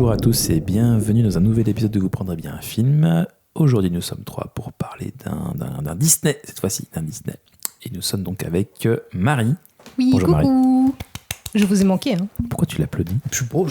Bonjour à tous et bienvenue dans un nouvel épisode de Vous prendrez bien un film. Aujourd'hui nous sommes trois pour parler d'un Disney, cette fois-ci d'un Disney. Et nous sommes donc avec Marie. Oui, Bonjour, coucou. Marie. Je vous ai manqué. Hein. Pourquoi tu l'applaudis? Je suis beau.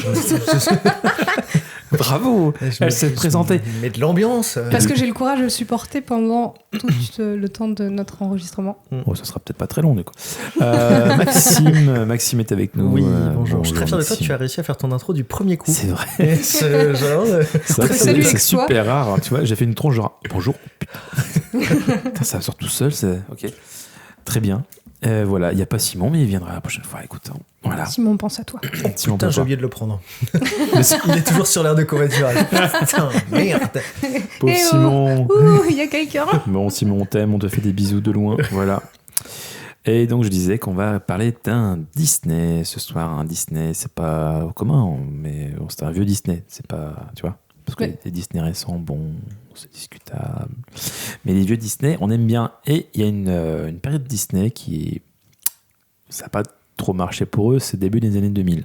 Bravo. Elle s'est présentée. Mais de l'ambiance. Parce que j'ai le courage de le supporter pendant tout le temps de notre enregistrement. Oh, ça sera peut-être pas très long du coup. Maxime est avec nous. Oui, bonjour. Je suis très fier de toi, Maxime. tu as réussi à faire ton intro du premier coup. C'est vrai. Et ce genre, C'est vrai que Salut, c'est Exploit. super rare. Hein, tu vois, j'ai fait une tronche genre bonjour. Putain, ça sort tout seul. C'est ok. Très bien. Voilà, il n'y a pas Simon, mais il viendra la prochaine fois. Écoute, hein. Voilà. Simon, pense à toi. Simon, putain, j'ai toi. oublié de le prendre. Il est toujours sur l'air de covoiturage. Putain, merde. Pauvre Eh oh. Simon. Ouh, il y a quelqu'un. Bon, Simon, on t'aime, on te fait des bisous de loin. Voilà. Et donc, je disais qu'on va parler d'un Disney ce soir. Un Disney, c'est pas commun, mais bon, c'est un vieux Disney. C'est pas, tu vois, parce que Ouais. les Disney récents, bon, c'est discutable. Mais les vieux Disney, on aime bien. Et il y a une période Disney ça n'a pas trop marché pour eux, c'est début des années 2000.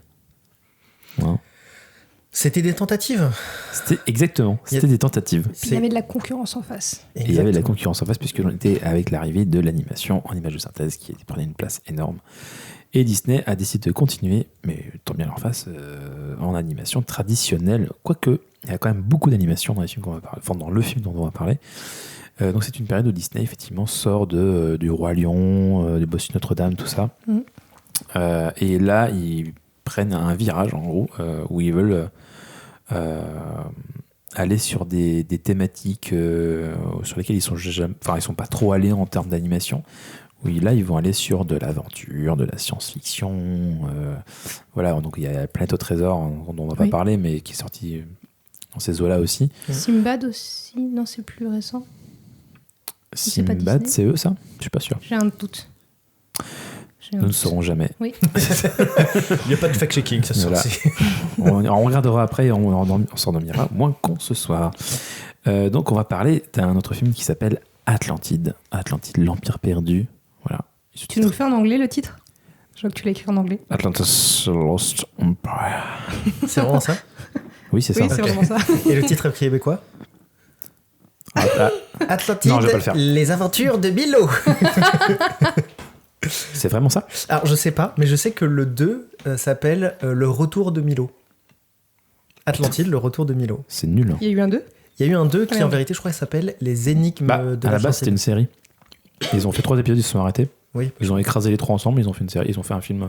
Hein. C'était des tentatives. C'était exactement, c'était des tentatives. Puis il y avait de la concurrence en face. Et il y avait de la concurrence en face, puisque l'on était avec l'arrivée de l'animation en image de synthèse qui prenait une place énorme. Et Disney a décidé de continuer, mais tant bien leur face, en animation traditionnelle. Quoique, il y a quand même beaucoup d'animations dans les films qu'on va parler, enfin dans le film dont on va parler. Donc c'est une période où Disney effectivement sort du Roi Lion, du Bossu Notre-Dame, tout ça. Mm. Et là, ils prennent un virage en gros, où ils veulent aller sur des thématiques sur lesquelles ils sont pas trop allés en termes d'animation. Oui, là, ils vont aller sur de l'aventure, de la science-fiction. Voilà, donc il y a Planète au Trésor, dont on va pas Oui. parler, mais qui est sorti dans ces eaux-là aussi. Simbad aussi. Non, c'est plus récent. c'est pas Simbad, Disney. c'est eux, ça? Je suis pas sûr. J'ai un doute. J'ai un Nous ne doute. saurons jamais. Oui. Il n'y a pas de fact-checking, ça Voilà. On regardera après et on s'endormira moins con ce soir. Donc, on va parler d'un autre film qui s'appelle Atlantide. Atlantide, l'Empire perdu. Voilà. Tu nous le fais en anglais, le titre? Je vois que tu l'as écrit en anglais. Atlantis Lost Empire. C'est vraiment ça. Oui, c'est Oui, ça. c'est Ok. vraiment ça. Et le titre québécois Atlantide, Non, je vais pas le faire. les aventures de Milo. C'est vraiment ça? Alors, je sais pas, mais je sais que le 2 s'appelle Le Retour de Milo. Atlantide, le Retour de Milo. C'est nul. Hein. Il y a eu un 2. Il y a eu un 2 qui, merde. en vérité, je crois, s'appelle Les Énigmes Bah, de à la base, c'était une série. Ils ont fait 3 épisodes, ils se sont arrêtés. Oui, Ils ont écrasé les 3 ensemble, ils ont fait une série, ils ont fait un film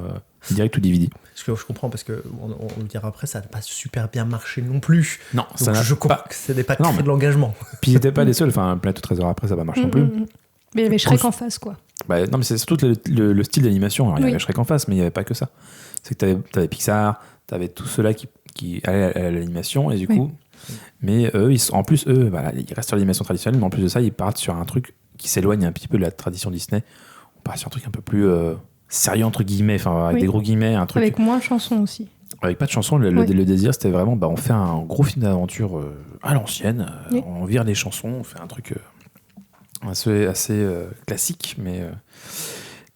direct ou DVD. parce que je comprends, parce que on le dira après, ça n'a pas super bien marché non plus. Non, Donc je comprends que ce n'est pas Non, très mais- de l'engagement. Puis ils n'étaient pas les seuls. Enfin, Planète au Trésor après, ça va marcher non plus. Mais il y avait Shrek en face, quoi. Bah, non, mais c'est surtout le style d'animation. Alors, il y Oui. avait Shrek en face, mais il n'y avait pas que ça. C'est que t'avais Pixar, t'avais tous ceux-là qui allaient à l'animation, et du Oui. coup. Mais eux, voilà, ils restent sur l'animation traditionnelle, mais en plus de ça, ils partent sur un truc qui s'éloigne un petit peu de la tradition Disney. On part sur un truc un peu plus sérieux, entre guillemets, enfin, avec Oui. des gros guillemets, un truc. Avec moins de chansons aussi. Avec pas de chanson, le Oui. désir, c'était vraiment, on fait un gros film d'aventure à l'ancienne, Oui. on vire les chansons, on fait un truc assez classique, mais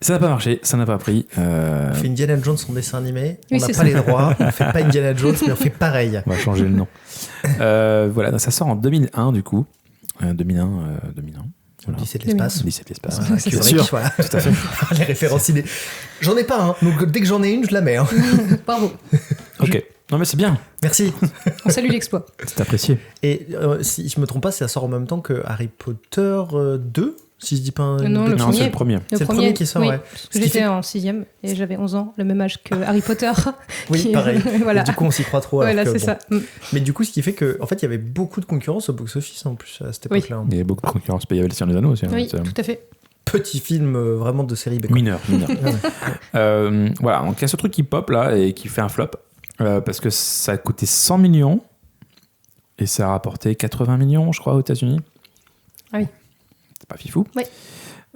ça n'a pas marché, ça n'a pas pris. On fait Indiana Jones en dessin animé, Oui, on n'a c'est pas ça. les droits, on fait pas Indiana Jones, mais on fait pareil. On va changer le nom. Voilà, ça sort en 2001 du coup. 2001. Voilà. Lycée de l'espace. Lycée de l'espace. Voilà, Bien Kubrick, sûr, voilà. tout à fait. Les références idées. J'en ai pas, hein. Donc dès que j'en ai une, je la mets. Hein. Bravo. Ok. Non mais c'est bien, Merci. On salue l'exploit. c'est apprécié. Et si je me trompe pas, ça sort en même temps que Harry Potter 2, si je dis pas un... Non, le Non, premier. c'est le premier. C'est le premier qui sort, oui, ouais. Parce Ce que qui j'étais fait- en 6ème et j'avais 11 ans, le même âge que Harry Potter. Oui, qui- pareil. voilà. Et du coup, on s'y croit trop. alors Voilà, que, c'est bon. ça. Mais du coup, ce qui fait que, en fait, il y avait beaucoup de concurrence au box-office en plus à cette Oui. époque-là. Il y avait beaucoup de concurrence. Il y avait le Seigneur des Anneaux aussi. hein. Oui, C'est, tout à fait. Petit film vraiment de série B. quoi. mineur. Ouais. Voilà, donc il y a ce truc qui pop là et qui fait un flop parce que ça a coûté 100 millions et ça a rapporté 80 millions, je crois, aux États-Unis. Ah oui. C'est pas fifou. Oui.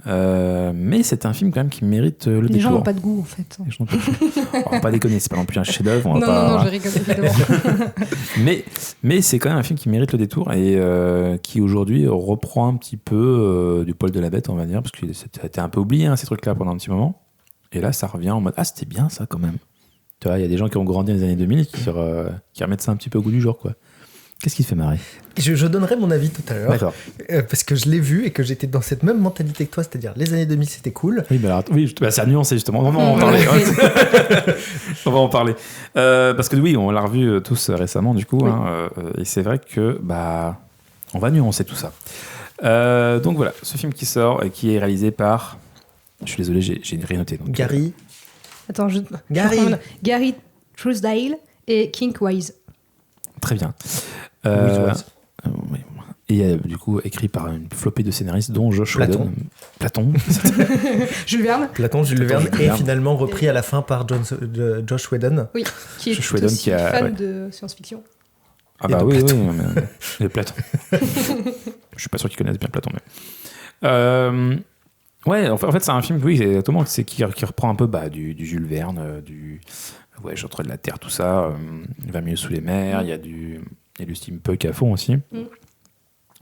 Mais c'est un film quand même qui mérite le Les gens détour. n'ont pas de goût en fait. Les gens n'ont pas de goût. On va pas déconner, c'est pas non plus un chef-d'œuvre. on va Non, pas- non, non, je rigole évidemment. Mais c'est quand même un film qui mérite le détour et qui aujourd'hui reprend un petit peu du poil de la bête, on va dire, parce que ça a été un peu oublié, hein, ces trucs-là, pendant un petit moment. Et là, ça revient en mode ah, c'était bien ça quand même. Tu vois, il y a des gens qui ont grandi dans les années 2000 qui remettent ça un petit peu au goût du jour, quoi. Qu'est-ce qui te fait marrer? Je donnerai mon avis tout à l'heure. D'accord. Parce que je l'ai vu et que j'étais dans cette même mentalité que toi, c'est-à-dire les années 2000 c'était cool. Oui, bah, c'est à nuancer justement. On va en parler. On va en parler. Parce que oui, on l'a revu tous récemment, du coup. Oui. Et c'est vrai que on va nuancer tout ça. Donc voilà, ce film qui sort et qui est réalisé par. Je suis désolé, j'ai rien noté. Donc, Gary. Attends, Gary. Gary Truesdale et King Wise. Très bien. Wise. Oui. Et du coup, écrit par une flopée de scénaristes, dont Josh Platon. Whedon. Platon. Jules Verne. Platon, Jules Verne, Jules et Verne. finalement repris à la fin par Josh Whedon. Oui, qui est Josh tout Whedon aussi qui a- fan ouais. de science-fiction. Ah Et bah de oui, Platon. oui, mais Platon. Je suis pas sûr qu'ils connaissent bien Platon, mais... ouais, en fait, c'est un film, oui, exactement, qui reprend un peu du Jules Verne, du Voyage entre de la Terre, tout ça, 20 milieux sous les mers, il y a du steampunk à fond aussi.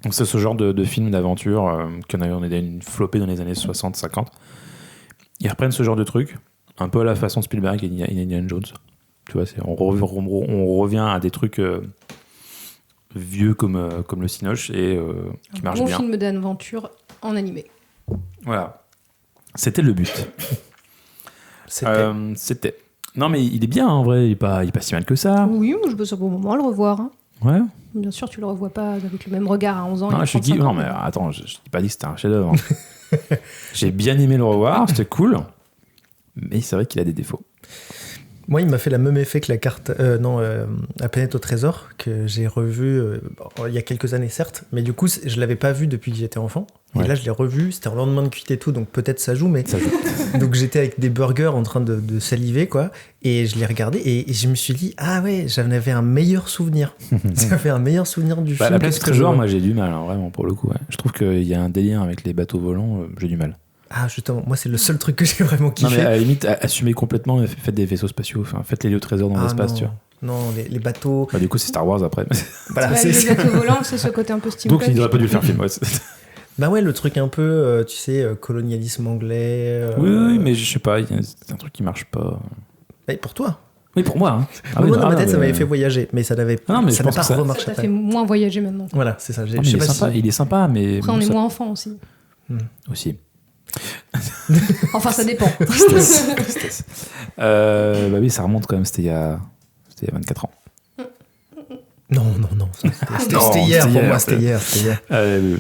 Donc c'est ce genre de film d'aventure qu'on a une flopée dans les années 60-50. Ils reprennent ce genre de truc, un peu à la façon de Spielberg et Indiana Jones. Tu vois, on revient à des trucs vieux comme le Cinoche et qui marchent Bon bien. film d'aventure en animé. Voilà. C'était le but. C'était. Non, mais il est bien en vrai, il est pas si mal que ça. Oui, je peux ça pour le moment le revoir. Hein. Ouais. Bien sûr, tu le revois pas avec le même regard à 11 ans. Non, et je suis 35 ans. non, mais attends, je t'ai pas dit que c'était un chef-d'œuvre. Hein. J'ai bien aimé le revoir, c'était cool. Mais c'est vrai qu'il a des défauts. Moi, il m'a fait le même effet que La Planète au Trésor, que j'ai revu il y a quelques années, certes, mais du coup, je l'avais pas vu depuis que j'étais enfant. Ouais. Et là, je l'ai revu, c'était en lendemain de cuite et tout, donc peut-être ça joue, mais. Ça joue. Donc j'étais avec des burgers en train de saliver, quoi, et je l'ai regardé, et je me suis dit, ah ouais, j'en avais un meilleur souvenir. J'avais un meilleur souvenir du film. La que Planète ce au que Trésor, je- moi j'ai du mal, hein, vraiment, pour le coup. Ouais. Je trouve qu'il y a un délire avec les bateaux volants, j'ai du mal. Ah, justement, moi, c'est le seul truc que j'ai vraiment Non, kiffé. mais à la limite, assumez complètement, faites des vaisseaux spatiaux, enfin, faites les lieux trésors dans Ah, l'espace, non. tu vois. Non, les bateaux. Bah, du coup, c'est Star Wars après. Voilà, Bah, c'est- les bateaux volants, c'est ce côté un peu steampunk. Donc, ils n'auraient pas dû le faire film. Ouais. Bah ouais, le truc un peu, tu sais, colonialisme anglais. Oui, mais je sais pas, c'est un truc qui marche pas. Et pour toi. Oui, pour moi. Hein. Moi, oui, dans ma tête, ça mais- m'avait fait voyager, mais ça n'avait Ah non, mais ça je n'a pense pas que ça- remarché Ça t'a après. fait moins voyager maintenant. Voilà, c'est ça. Ah, mais Je sais il est pas sympa, si- il est sympa, mais. Après, on est moins enfant aussi. Aussi. Enfin, ça dépend. Tristesse. Bah oui, ça remonte quand même, c'était il y a 24 ans. Non. C'était hier pour moi, c'était hier. Oui.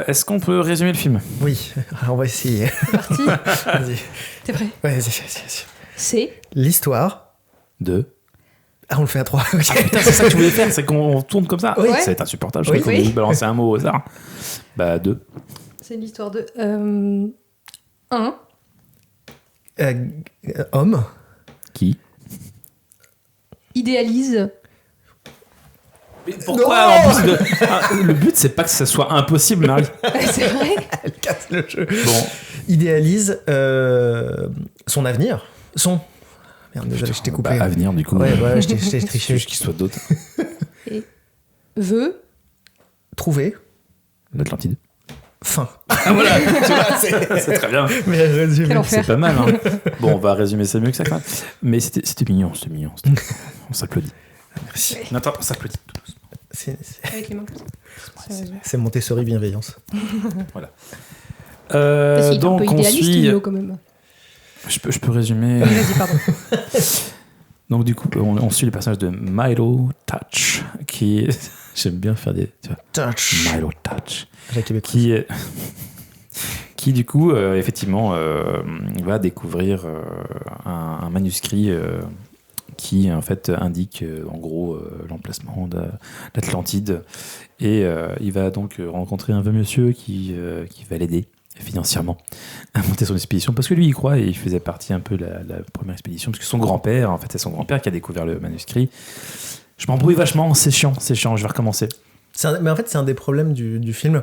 Est-ce qu'on peut résumer le film? Oui, on va essayer. C'est parti. Vas-y. T'es prêt? Ouais, vas-y. C'est L'histoire. De. Ah, on le fait à 3. Ah putain, c'est ça que tu voulais faire, c'est qu'on tourne comme ça? Oui. Ça va être insupportable, je Oui. crois qu'on a balancer un mot au hasard. Bah, 2. C'est l'histoire de un Homme. Qui? idéalise. Mais pourquoi en plus le but, c'est pas que ça soit impossible, Marie. C'est vrai. Elle casse le jeu. Bon, Idéalise son avenir. Merde, déjà, je t'ai coupé. bah, à venir, du coup. Ouais, je t'ai triché. Juste qu'il soit d'autres. Et veut Trouver. L'Atlantide. Fin. Voilà, tu vois, c'est très bien. Mais résumé. Quel enfer. C'est pas mal. Hein. Bon, on va résumer ça mieux que ça, quand même. Mais c'était mignon. On s'applaudit. Merci. Non, attends, on s'applaudit. C'est avec les mains comme ça. c'est Montessori bienveillance. Parce qu'il est un Donc, peu on idéaliste, suit. Milo, quand même. Je peux résumer. Vas-y, pardon. Donc, du coup, on suit le personnage de Milo Touch, qui. J'aime bien faire des. Tu vois, Touch. Milo Touch. La Québécoise. Qui du coup, effectivement, va découvrir un manuscrit qui, en fait, indique, en gros, l'emplacement de l'Atlantide. Et il va donc rencontrer un vieux monsieur qui va l'aider financièrement à monter son expédition, parce que lui, il croit, et il faisait partie un peu de la première expédition, parce que son grand-père, en fait, c'est son grand-père qui a découvert le manuscrit. Je m'embrouille vachement, c'est chiant, je vais recommencer. Mais en fait, c'est un des problèmes du film.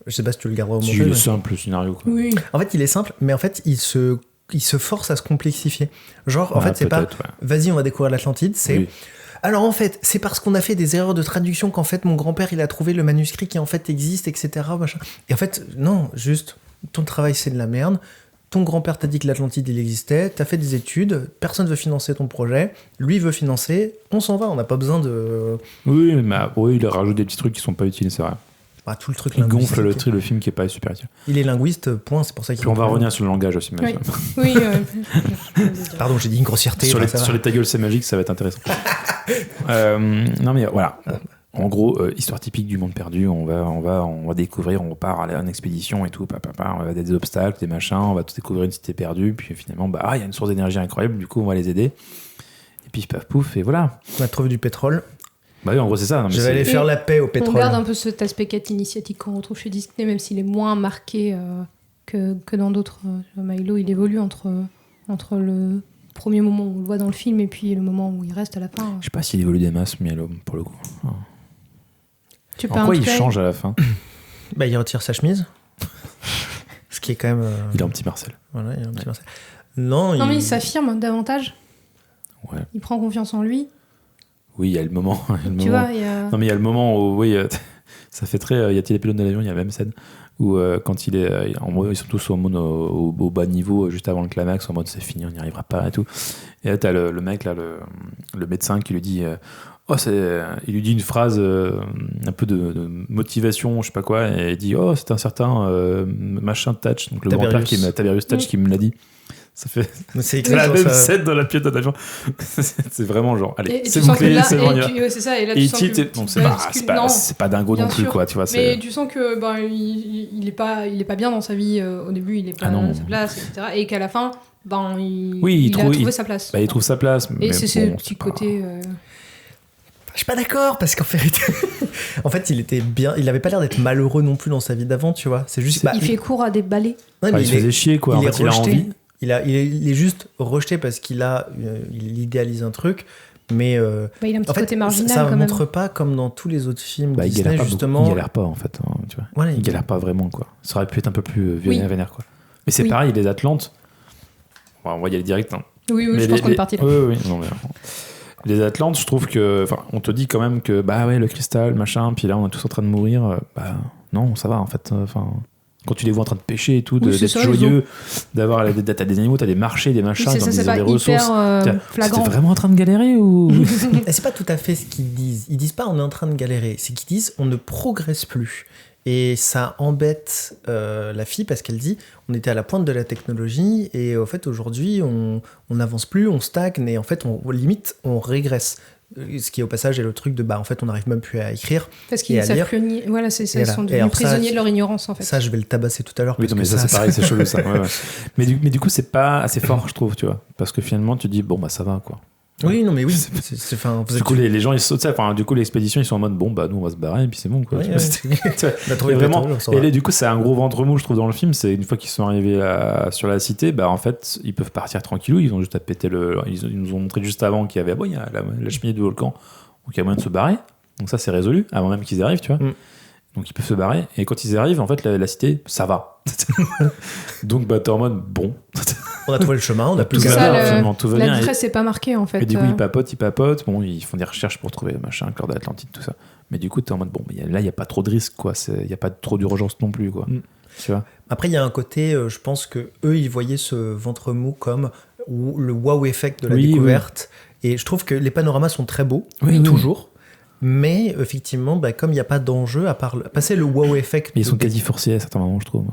Je sais pas si tu le garderas au C'est montage. le mais- simple le scénario, quoi. Oui. En fait, il est simple, mais en fait, il se force à se complexifier. Genre, en fait, c'est pas peut-être, ouais. vas-y, on va découvrir l'Atlantide, c'est Oui. alors en fait, c'est parce qu'on a fait des erreurs de traduction qu'en fait, mon grand-père, il a trouvé le manuscrit qui en fait existe, etc. Machin. Et en fait, non, juste, ton travail, c'est de la merde. ton grand-père t'a dit que l'Atlantide il existait, t'as fait des études, personne veut financer ton projet, lui veut financer, on s'en va, on n'a pas besoin de... Oui, mais oui, il rajoute des petits trucs qui sont pas utiles, c'est vrai. Bah, tout le truc Il gonfle linguistique. le film qui est pas super utile. Il est linguiste, point, c'est pour ça qu'il... Puis on va revenir sur le langage aussi. Oui. mais- Oui, Pardon, j'ai dit une grossièreté. sur, bah, les, ça va. sur les ta gueule, c'est magique, ça va être intéressant. Non mais voilà. En gros, histoire typique du monde perdu, on va découvrir, on part aller en expédition et tout, on va des obstacles, des machins, on va tout découvrir une cité perdue, puis finalement, il y a une source d'énergie incroyable, du coup on va les aider. Et puis paf pouf, et voilà. On a trouvé du pétrole. Bah oui, en gros c'est ça. Non, mais Je vais c'est- aller faire la paix au On pétrole. garde un peu cet aspect quête initiatique qu'on retrouve chez Disney, même s'il est moins marqué que dans d'autres. Milo, il évolue entre le premier moment où on le voit dans le film et puis le moment où il reste à la fin. Je sais pas s'il évolue des masses, Mielo, pour le coup. Tu peux En un quoi il petit peu- change à la fin? Bah, il retire sa chemise. Ce qui est quand même... Il est un petit Marcel. Voilà, il a un petit Marcel. Non, Non, mais il s'affirme davantage. Ouais. Il prend confiance en lui. Oui, il y a le moment. il y a le Tu moment- vois, il y a... Non, mais il y a le moment où, oui, ça fait très. Y a-t-il les pilotes de l'avion? Il y a la même scène où, quand il est. En mode, ils sont tous en mode au bas niveau, juste avant le climax, en mode c'est fini, on n'y arrivera pas et tout. Et là, t'as le mec, là, le médecin qui lui dit. Il lui dit une phrase un peu de motivation, je sais pas quoi, et il dit c'est un certain machin Tatch, donc le Tiberius. grand-père Tiberius Tatch Oui. qui me l'a dit. Ça fait C'est c'est la sur même sa- scène dans la pilote d'avion. C'est vraiment genre, allez, Et c'est tu sens que bouclé, là, c'est bon, on y va. ouais, c'est ça, et là, Et tu il sens titre, que... donc Non, c'est pas dingo bien non plus, sûr. quoi, tu vois. Mais C'est... tu sens que il est pas bien dans sa vie au début, il est pas Ah non. à sa place, etc. Et qu'à la fin, Oui, il il a trouve- trouvé sa place. Bah, il trouve sa place. Et mais c'est ce bon, petit c'est pas- côté. Je suis pas d'accord parce qu'en vérité, en fait, il était bien. Il avait pas l'air d'être malheureux non plus dans sa vie d'avant, tu vois. C'est juste. Il fait cours à des balais. Ouais, Bah, mais il se faisait chier, quoi. En il est fait, il a rejeté. envie. Il est juste rejeté parce qu'il idéalise un truc, mais Bah, il a un petit en fait, côté marginal ça quand même. montre pas comme dans tous les autres films Bah, il Disney galère pas justement. beaucoup. Il galère pas, en fait. Hein, tu vois. Voilà, Il galère pas vraiment, quoi. Ça aurait pu être un peu plus Oui. vénère, quoi. Mais c'est Oui. pareil, les Atlantes. Bon, on va y aller direct. Hein. Oui, Mais je pense qu'on est parti là. Oui. Non, mais... Les Atlantes, je trouve que. Enfin, on te dit quand même que, bah ouais, le cristal, machin, puis là, on est tous en train de mourir. Bah, non, ça va, en fait. Enfin. Quand tu les vois en train de pêcher et tout, Oui, c'est d'être ça, ils joyeux, t'as des animaux, t'as des marchés, des machins, Oui, c'est ça, ils c'est ont pas des ressources. hyper C'était flagrant. vraiment en train de galérer ou. Et c'est pas tout à fait ce qu'ils disent. Ils disent pas on est en train de galérer. C'est qu'ils disent on ne progresse plus. Et ça embête la fille parce qu'elle dit on était à la pointe de la technologie et en fait aujourd'hui on n'avance plus, on stagne et en fait limite on régresse. Ce qui au passage est le truc de bah en fait on n'arrive même plus à écrire. Parce qu'ils et à savent lire. plus nier. Voilà, c'est ça, Et ils là. sont Et devenus alors ça, prisonniers de leur ignorance en fait. Ça je vais le tabasser tout à l'heure. Oui, parce non, mais que ça c'est pareil, c'est chelou ça. Ouais, ouais. Mais du coup, c'est pas assez fort, je trouve, tu vois. Parce que finalement, tu dis, bon, bah ça va, quoi. Oui, non, mais oui. C'est, enfin, vous Du êtes- coup, les gens, ils sautent ça. Enfin, du coup, l'expédition, ils sont en mode, bon, bah nous, on va se barrer, et puis c'est bon, quoi. Ouais, Tu ouais. vois, c'était- On a trouvé Et le vraiment, pétrole, on s'en et va. là, du coup, c'est un gros ventre mou, je trouve, dans le film. C'est une fois qu'ils sont arrivés sur la cité, bah en fait, ils peuvent partir tranquillou. Ils ont juste à péter ils nous ont montré juste avant qu'il y avait, bon, il y a la cheminée du volcan, donc il y a moyen de se barrer. Donc ça, c'est résolu, avant même qu'ils arrivent, tu vois. Mm. Donc ils peuvent se barrer. Et quand ils arrivent, en fait, la cité, ça va. Donc, bah, t'es en mode, bon. On a trouvé le chemin, on a plus Tout qu'à va ça, bien, le- finalement, tout va La bien. détresse c'est pas marqué en fait. Et du coup, ils papotent. Bon, ils font des recherches pour trouver machin, cœur de l'Atlantide, tout ça. Mais du coup, t'es en mode, bon, mais là, il n'y a pas trop de risques, quoi. Il n'y a pas trop d'urgence non plus, quoi. Mm. Tu vois. Après, il y a un côté, je pense que eux, ils voyaient ce ventre mou comme le wow effect de la Oui, découverte. Et je trouve que les panoramas sont très beaux, Oui, oui. toujours. Mais effectivement, bah, comme il n'y a pas d'enjeu, à part passer le wow effect. Mais ils sont de- quasi forcés à certains moments, je trouve.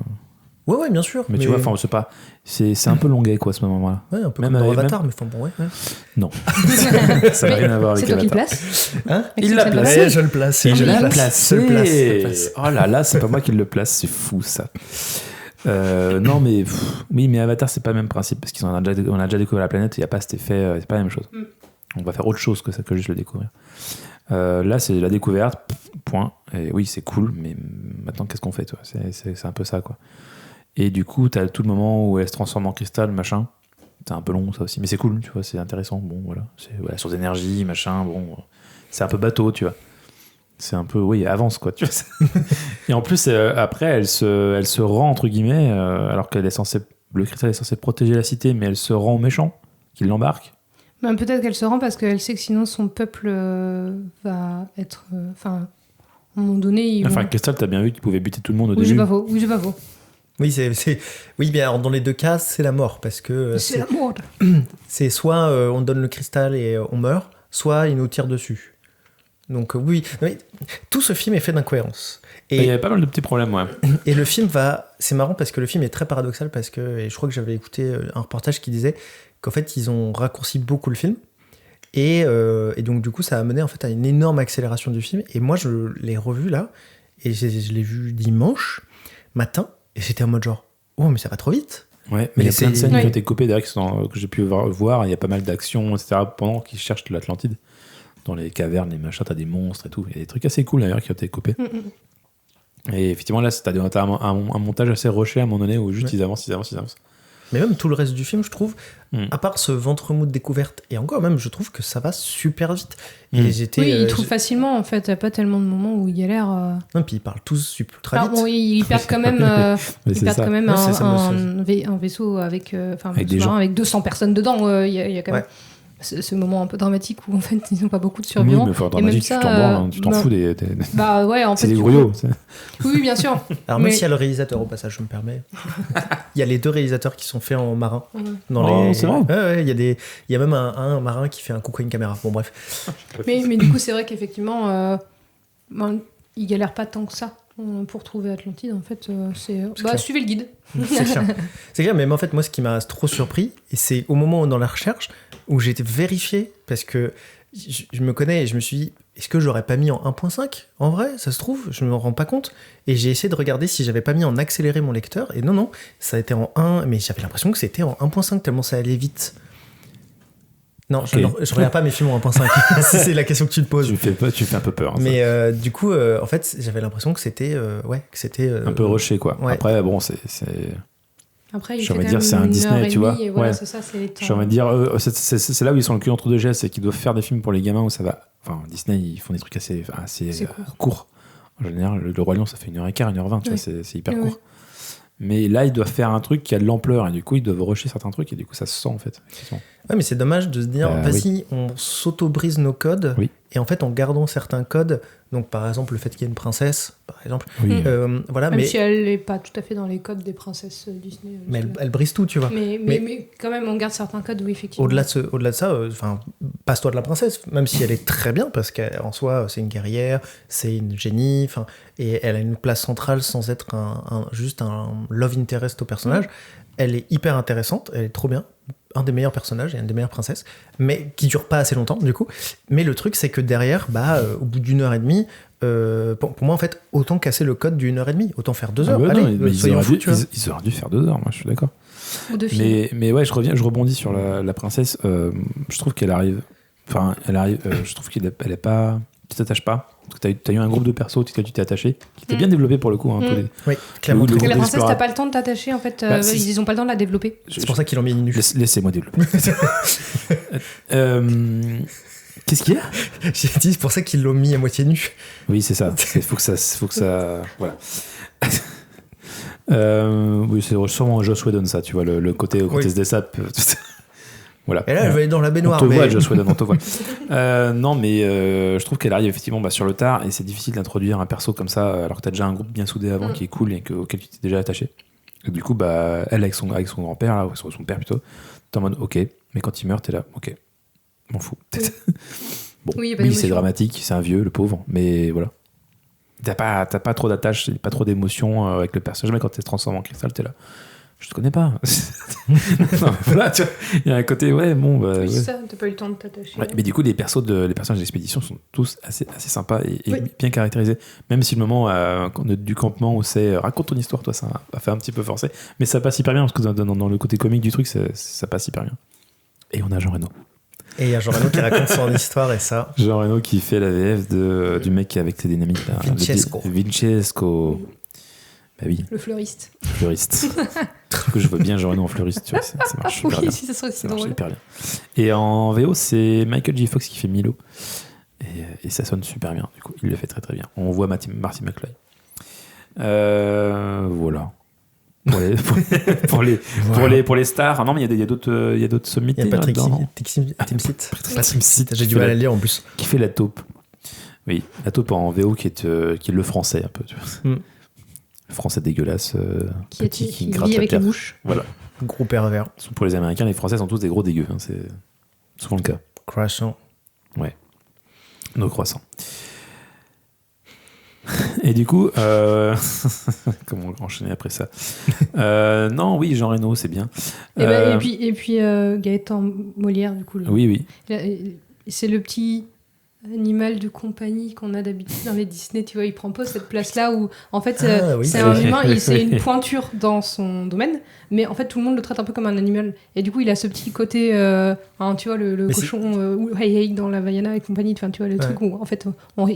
Ouais, bien sûr. Mais tu vois, enfin, c'est pas. C'est un peu longuet, quoi, à ce moment-là. Ouais, un peu même comme dans avec- Avatar, mais enfin bon, ouais. Non. Ça n'a rien à voir avec C'est toi qui le Avatar. places. Hein Il l'a Avec placé. cette Ouais, je le place. Il je le l'a place, je le place, je le placé. place. Oh là là, c'est pas moi qui le place, c'est fou ça. Non mais oui, mais Avatar c'est pas le même principe parce on a déjà découvert la planète, il y a pas cet effet, c'est pas la même chose. Mm. On va faire autre chose que ça que juste le découvrir. Là c'est la découverte, point. Et oui c'est cool, mais maintenant qu'est-ce qu'on fait toi ? C'est un peu ça quoi. Et du coup t'as tout le moment où elle se transforme en cristal machin. C'est un peu long ça aussi, mais c'est cool, tu vois, c'est intéressant. Bon voilà, c'est voilà, source d'énergie machin. Bon, c'est un peu bateau, tu vois. C'est un peu, oui, avance quoi, tu vois. Et en plus, après, elle se rend, entre guillemets, alors qu'elle est censée, le cristal est censé protéger la cité, mais elle se rend aux méchants, qui l'embarquent. Ben, peut-être qu'elle se rend parce qu'elle sait que sinon son peuple va être. Enfin, à un moment donné, ils Enfin, vont... Cristal, t'as bien vu qu'il pouvait buter tout le monde au Oui, c'est début. pas faux. Oui, c'est pas faux. Oui, bien, alors, dans les deux cas, c'est la mort, parce que C'est la mode. c'est soit on donne le cristal et on meurt, soit il nous tire dessus. Donc oui, mais tout ce film est fait d'incohérences. Il y avait pas mal de petits problèmes, ouais. Et le film c'est marrant parce que le film est très paradoxal parce que, et je crois que j'avais écouté un reportage qui disait qu'en fait ils ont raccourci beaucoup le film et donc du coup ça a mené en fait à une énorme accélération du film. Et moi je l'ai revu là et je l'ai vu dimanche matin et j'étais en mode genre oh mais ça va trop vite. Ouais, mais il y a plein de scènes Ouais. qui ont été coupées derrière que j'ai pu voir. Il y a pas mal d'actions, etc. pendant qu'ils cherchent l'Atlantide. Dans les cavernes, les machins, t'as des monstres et tout. Il y a des trucs assez cool d'ailleurs qui ont été coupés. Et effectivement, là, t'as un montage assez rushé à un moment donné où juste ils avancent. Mais même tout le reste du film, je trouve, à part ce ventre mou de découverte, et encore même, je trouve que ça va super vite. Et j'étais. Oui, il trouve facilement, en fait. Il n'y a pas tellement de moments où il galère. Non, puis ils parlent tous très Alors, vite. bon, ils perdent quand même, Ouais, c'est ça, un vaisseau avec, Avec des gens. avec 200 personnes dedans. Il y a quand même ce moment un peu dramatique où en fait ils n'ont pas beaucoup de survivants. Oui, mais faut être dramatique, tu t'en branles, tu t'en fous des. Bah ouais, en C'est fait. des grouillots. Oui, bien sûr. Alors même Mais- s'il y a le réalisateur, au passage, je me permets, il y a les deux réalisateurs qui sont faits en marin. Dans Oh, les... c'est vrai. Ouais, il y a même un marin qui fait un coucou à une caméra. Bon, bref. mais du coup, c'est vrai qu'effectivement, ils galèrent pas tant que ça pour trouver Atlantide. En fait, clair. suivez le guide. C'est clair. C'est clair, mais en fait, moi, ce qui m'a trop surpris, et c'est au moment dans la recherche où j'ai été vérifié, parce que je me connais et je me suis dit, est-ce que j'aurais pas mis en 1.5 en vrai, ça se trouve, je me rends pas compte. Et j'ai essayé de regarder si j'avais pas mis en accéléré mon lecteur, et non, ça a été en 1, mais j'avais l'impression que c'était en 1.5 tellement ça allait vite. Non, Ok. je regarde pas mes films en 1.5, si c'est la question que tu te poses. Tu fais un peu peur. Hein, Mais du coup, en fait, j'avais l'impression que c'était un peu rushé, quoi. ouais. Après, bon, c'est. Après, il J'ai fait envie de quand dire, c'est même un 1 Disney, heure et tu vois. demie, et voilà, Ouais. c'est ça, c'est les temps. J'ai envie de dire, c'est là où ils sont le cul entre deux gestes, c'est qu'ils doivent faire des films pour les gamins où ça va. Enfin, Disney, ils font des trucs assez C'est courts. En général, le Roi Lion, ça fait 1h15, 1h20, tu vois, c'est hyper Ouais, court. Mais là, ils doivent faire un truc qui a de l'ampleur, et du coup, ils doivent rusher certains trucs, et du coup, ça se sent, en fait. effectivement. Ouais, mais c'est dommage de se dire, vas-y, on s'auto-brise nos codes, Oui. et en fait, en gardant certains codes, donc par exemple, le fait qu'il y ait une princesse, par exemple, Oui. voilà, Même mais si elle n'est pas tout à fait dans les codes des princesses Disney. elle brise tout, tu vois. Mais quand même, on garde certains codes, oui, effectivement. Au-delà de ça, passe-toi de la princesse, même si elle est très bien, parce qu'en soi, c'est une guerrière, c'est une génie, et elle a une place centrale sans être juste un love interest au personnage. Elle est hyper intéressante, elle est trop bien, un des meilleurs personnages et une des meilleures princesses, mais qui dure pas assez longtemps, du coup. Mais le truc, c'est que derrière, au bout d'1h30, pour moi, en fait, autant casser le code d'1h30, autant faire 2 heures. Ah bah Allez, non, mais soyons fous, tu vois. ils auraient dû faire 2 heures, moi, je suis d'accord. Ou de films. Mais ouais, je rebondis sur la princesse. Je trouve qu'elle arrive. Enfin, je trouve qu'elle est pas. Tu t'attaches pas. Parce que t'as eu un groupe de persos auquel tu t'es attaché, qui était bien développé pour le coup. Tous les- Oui, clairement. Le Parce que la groupe princesse, t'as d'explorateurs. pas le temps de t'attacher, en fait. Si. Ils ont pas le temps de la développer. C'est pour ça qu'ils l'ont mis nu. Laissez-moi développer. Qu'est-ce qu'il y a? J'ai dit, c'est pour ça qu'ils l'ont mis à moitié nu. Oui, c'est ça. Il faut que ça. Voilà. Oui, c'est sûrement Joss Whedon, ça, tu vois, le côté Oui. des sapes. Voilà. Et là, elle va aller dans la baignoire. On te mais... voit, Joss Whedon, on te voit. Non, mais je trouve qu'elle arrive effectivement sur le tard et c'est difficile d'introduire un perso comme ça alors que t'as déjà un groupe bien soudé avant qui est cool et auquel tu t'es déjà attaché. Et du coup, elle avec son grand-père, là, ou son père plutôt, t'es en mode ok, mais quand il meurt, t'es là, ok, m'en fous. Bon, Oui, y a pas oui, d'émotion. c'est dramatique, c'est un vieux, le pauvre, mais voilà. T'as pas trop d'attache, pas trop d'émotion avec le personnage, mais quand t'es transformé en cristal, t'es là. Je te connais pas. Non, voilà, tu vois, il y a un côté, ouais, bon. Oui, ouais. c'est ça, t'as pas eu le temps de t'attacher. Ouais, mais du coup, les personnages d'expédition sont tous assez sympas et Oui. bien caractérisés. Même si le moment du campement où c'est raconte ton histoire, toi, ça a fait un petit peu forcer. Mais ça passe hyper bien parce que dans le côté comique du truc, ça passe hyper bien. Et on a Jean Reno. Et il y a Jean Reno qui raconte son histoire et ça. Jean Reno qui fait la VF du mec avec ses dynamiques là. Vincesco. Bah oui, Le fleuriste. fleuriste. Que je vois bien Jean Reno en fleuriste, tu vois, ça marche super Oui, bien. si ça serait Ça si marche drôle. hyper bien. Et en VO, c'est Michael J. Fox qui fait Milo. Et ça sonne super bien, du coup. Il le fait très très bien. On voit Marty McFly. Voilà. Pour les stars. Ah non, mais il y a d'autres sommités. Il y a Patrick là-dedans, non Timsit. Timsit, J'ai du mal à le lire en plus. qui fait la taupe. Oui, la taupe en VO qui est le français un peu. Tu vois. Français dégueulasse, Qui gratte vit la avec les terre. mouches. Voilà. Gros pervers. Pour les Américains, les Français sont tous des gros dégueux. Hein, c'est souvent le cas. Croissant. Nos croissants. Et du coup, comment enchaîner après ça Non, oui, Jean Reno, c'est bien. Et puis Gaëtan Molière, du coup. Oui. C'est le petit animal de compagnie qu'on a d'habitude dans les Disney, tu vois, il prend pas cette place-là où, en fait, c'est un humain, c'est une pointure dans son domaine, mais en fait, tout le monde le traite un peu comme un animal. Et du coup, il a ce petit côté, tu vois, le cochon hey dans la Vaiana et compagnie, tu vois, le truc où, en fait,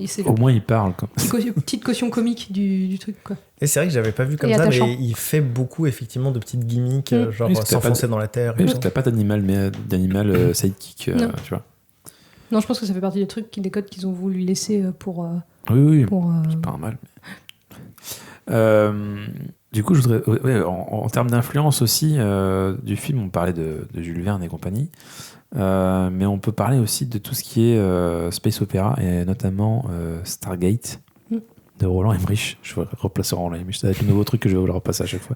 c'est au moins, il parle. petite caution comique du truc, quoi. Et c'est vrai que j'avais pas vu comme ça, attachant. mais il fait beaucoup, effectivement, de petites gimmicks, genre s'enfoncer dans la terre. Oui, parce que t'as pas d'animal sidekick, tu vois. Non, je pense que ça fait partie des trucs des codes qu'ils ont voulu laisser pour. Oui. C'est pas un mal. Du coup, je voudrais. En termes d'influence aussi du film, on parlait de Jules Verne et compagnie. Mais on peut parler aussi de tout ce qui est space opéra et notamment Stargate de Roland Emmerich. Je vais replacer Roland Emmerich. Ça va être le nouveau truc que je vais vous le repasser à chaque fois.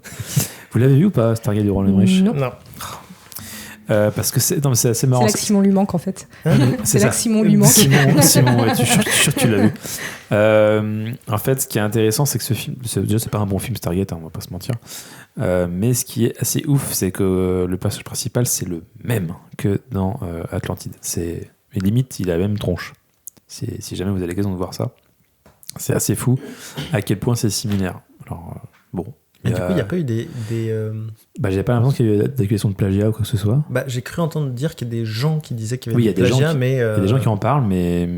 Vous l'avez vu ou pas, Stargate de Roland Emmerich? Non. Parce que c'est assez marrant. C'est là que Simon lui manque en fait. C'est ça. là que Simon lui manque. Simon, ouais, je suis sûr que tu l'as vu. En fait, ce qui est intéressant, c'est que ce film, déjà c'est pas un bon film Stargate, on va pas se mentir. Mais ce qui est assez ouf, c'est que le personnage principal, c'est le même que dans Atlantide. Mais limite, il a la même tronche. Si jamais vous avez l'occasion de voir ça, c'est assez fou à quel point c'est similaire. Alors, bon. Et du coup, il n'y a pas eu des j'avais pas l'impression qu'il y ait eu d'accusation de plagiat ou quoi que ce soit. J'ai cru entendre dire qu'il y a des gens qui disaient qu'il y avait il y a des plagiats, mais... Il y a des gens qui en parlent, mais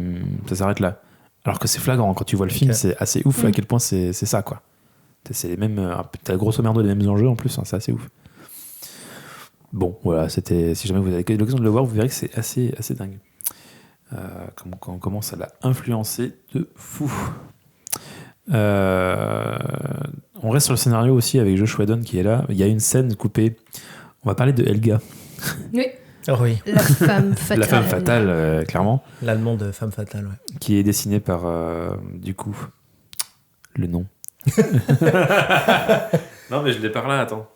ça s'arrête là. Alors que c'est flagrant, quand tu vois le film, c'est assez ouf à quel point c'est ça, quoi. C'est les mêmes... T'as grosso merdo les mêmes enjeux en plus, hein, c'est assez ouf. Bon, voilà, c'était... Si jamais vous avez l'occasion de le voir, vous verrez que c'est assez dingue. Comment ça l'a influencé de fou. On reste sur le scénario aussi avec Josh Whedon qui est là. Il y a une scène coupée. On va parler de Helga. Oui. Oh oui. La femme fatale. La femme fatale, clairement. L'allemande femme fatale, ouais. Qui est dessinée par, du coup, le nom. Non, mais je l'ai par là, attends.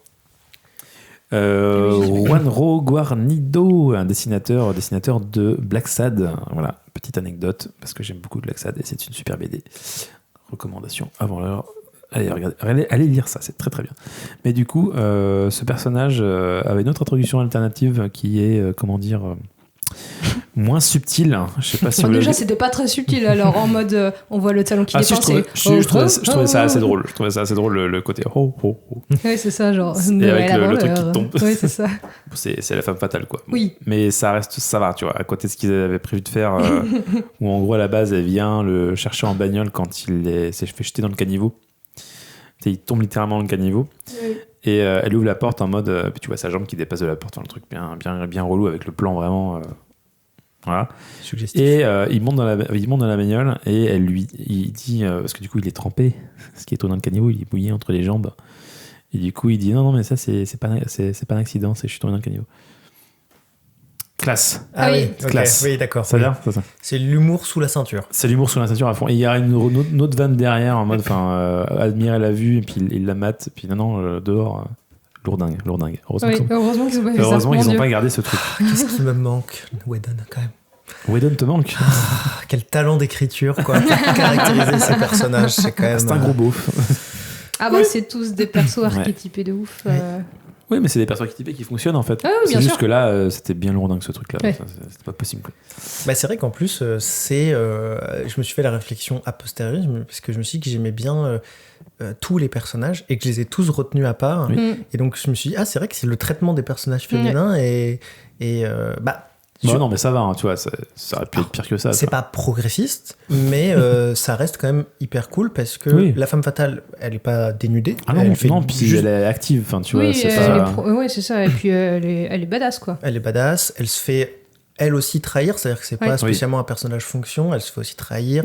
Juanro Guarnido, un dessinateur de Black Sad. Voilà, petite anecdote, parce que j'aime beaucoup Black Sad et c'est une super BD. Recommandation avant l'heure. Allez lire ça, c'est très très bien. Mais du coup, ce personnage avait une autre introduction alternative qui est, moins subtile. Je sais pas si déjà, c'était pas très subtil. Alors, en mode, on voit le talon qui dépense. Je trouvais ça assez drôle. Je trouvais ça assez drôle, le côté ho ho ho. Oui, c'est ça, genre. Et avec le truc qui tombe. Oui, c'est ça. C'est la femme fatale, quoi. Oui. Mais ça va, tu vois, à côté de ce qu'ils avaient prévu de faire, où en gros, à la base, elle vient le chercher en bagnole quand il s'est fait jeter dans le caniveau. Il tombe littéralement dans le caniveau. Oui. Et elle ouvre la porte en mode. Puis tu vois sa jambe qui dépasse de la porte, un truc bien relou avec le plan vraiment. Voilà. Suggestif. Et il monte dans la bagnole et il dit. Parce que du coup, il est trempé. Ce qui est étonnant, le caniveau, il est mouillé entre les jambes. Et du coup, il dit non, mais ça, c'est pas un accident, je suis tombé dans le caniveau. Classe. Ah oui, okay. Classe. Oui, d'accord. Ça vient, ça. C'est l'humour sous la ceinture. C'est l'humour sous la ceinture à fond. Et il y a une autre vanne derrière en mode, admirer la vue, et puis il la mate, et puis non, dehors, lourdingue. Heureusement qu'ils n'ont pas gardé ce truc. Qu'est-ce qui me manque, Whedon, quand même. Whedon te manque. Quel talent d'écriture, quoi. Pour caractériser ces personnages, c'est quand même. C'est un gros beauf. C'est tous des persos archétypés de ouf. Oui, mais c'est des persos archétypés qui fonctionnent en fait. Ah, oui, c'est juste que là, c'était bien lourdin que ce truc-là. Ouais. C'était pas possible. Quoi. C'est vrai qu'en plus, je me suis fait la réflexion a posteriori, parce que je me suis dit que j'aimais bien tous les personnages et que je les ai tous retenus à part. Oui. Et donc, je me suis dit, c'est vrai que c'est le traitement des personnages féminins non, mais ça va, hein, tu vois, ça aurait pu être pire que ça. C'est pas progressiste, mais ça reste quand même hyper cool parce que la femme fatale, elle est pas dénudée. Ah non, puis elle est active, enfin, tu vois. C'est ça, et puis elle est badass, quoi. Elle est badass, elle se fait elle aussi trahir, c'est-à-dire que c'est pas spécialement un personnage fonction, elle se fait aussi trahir,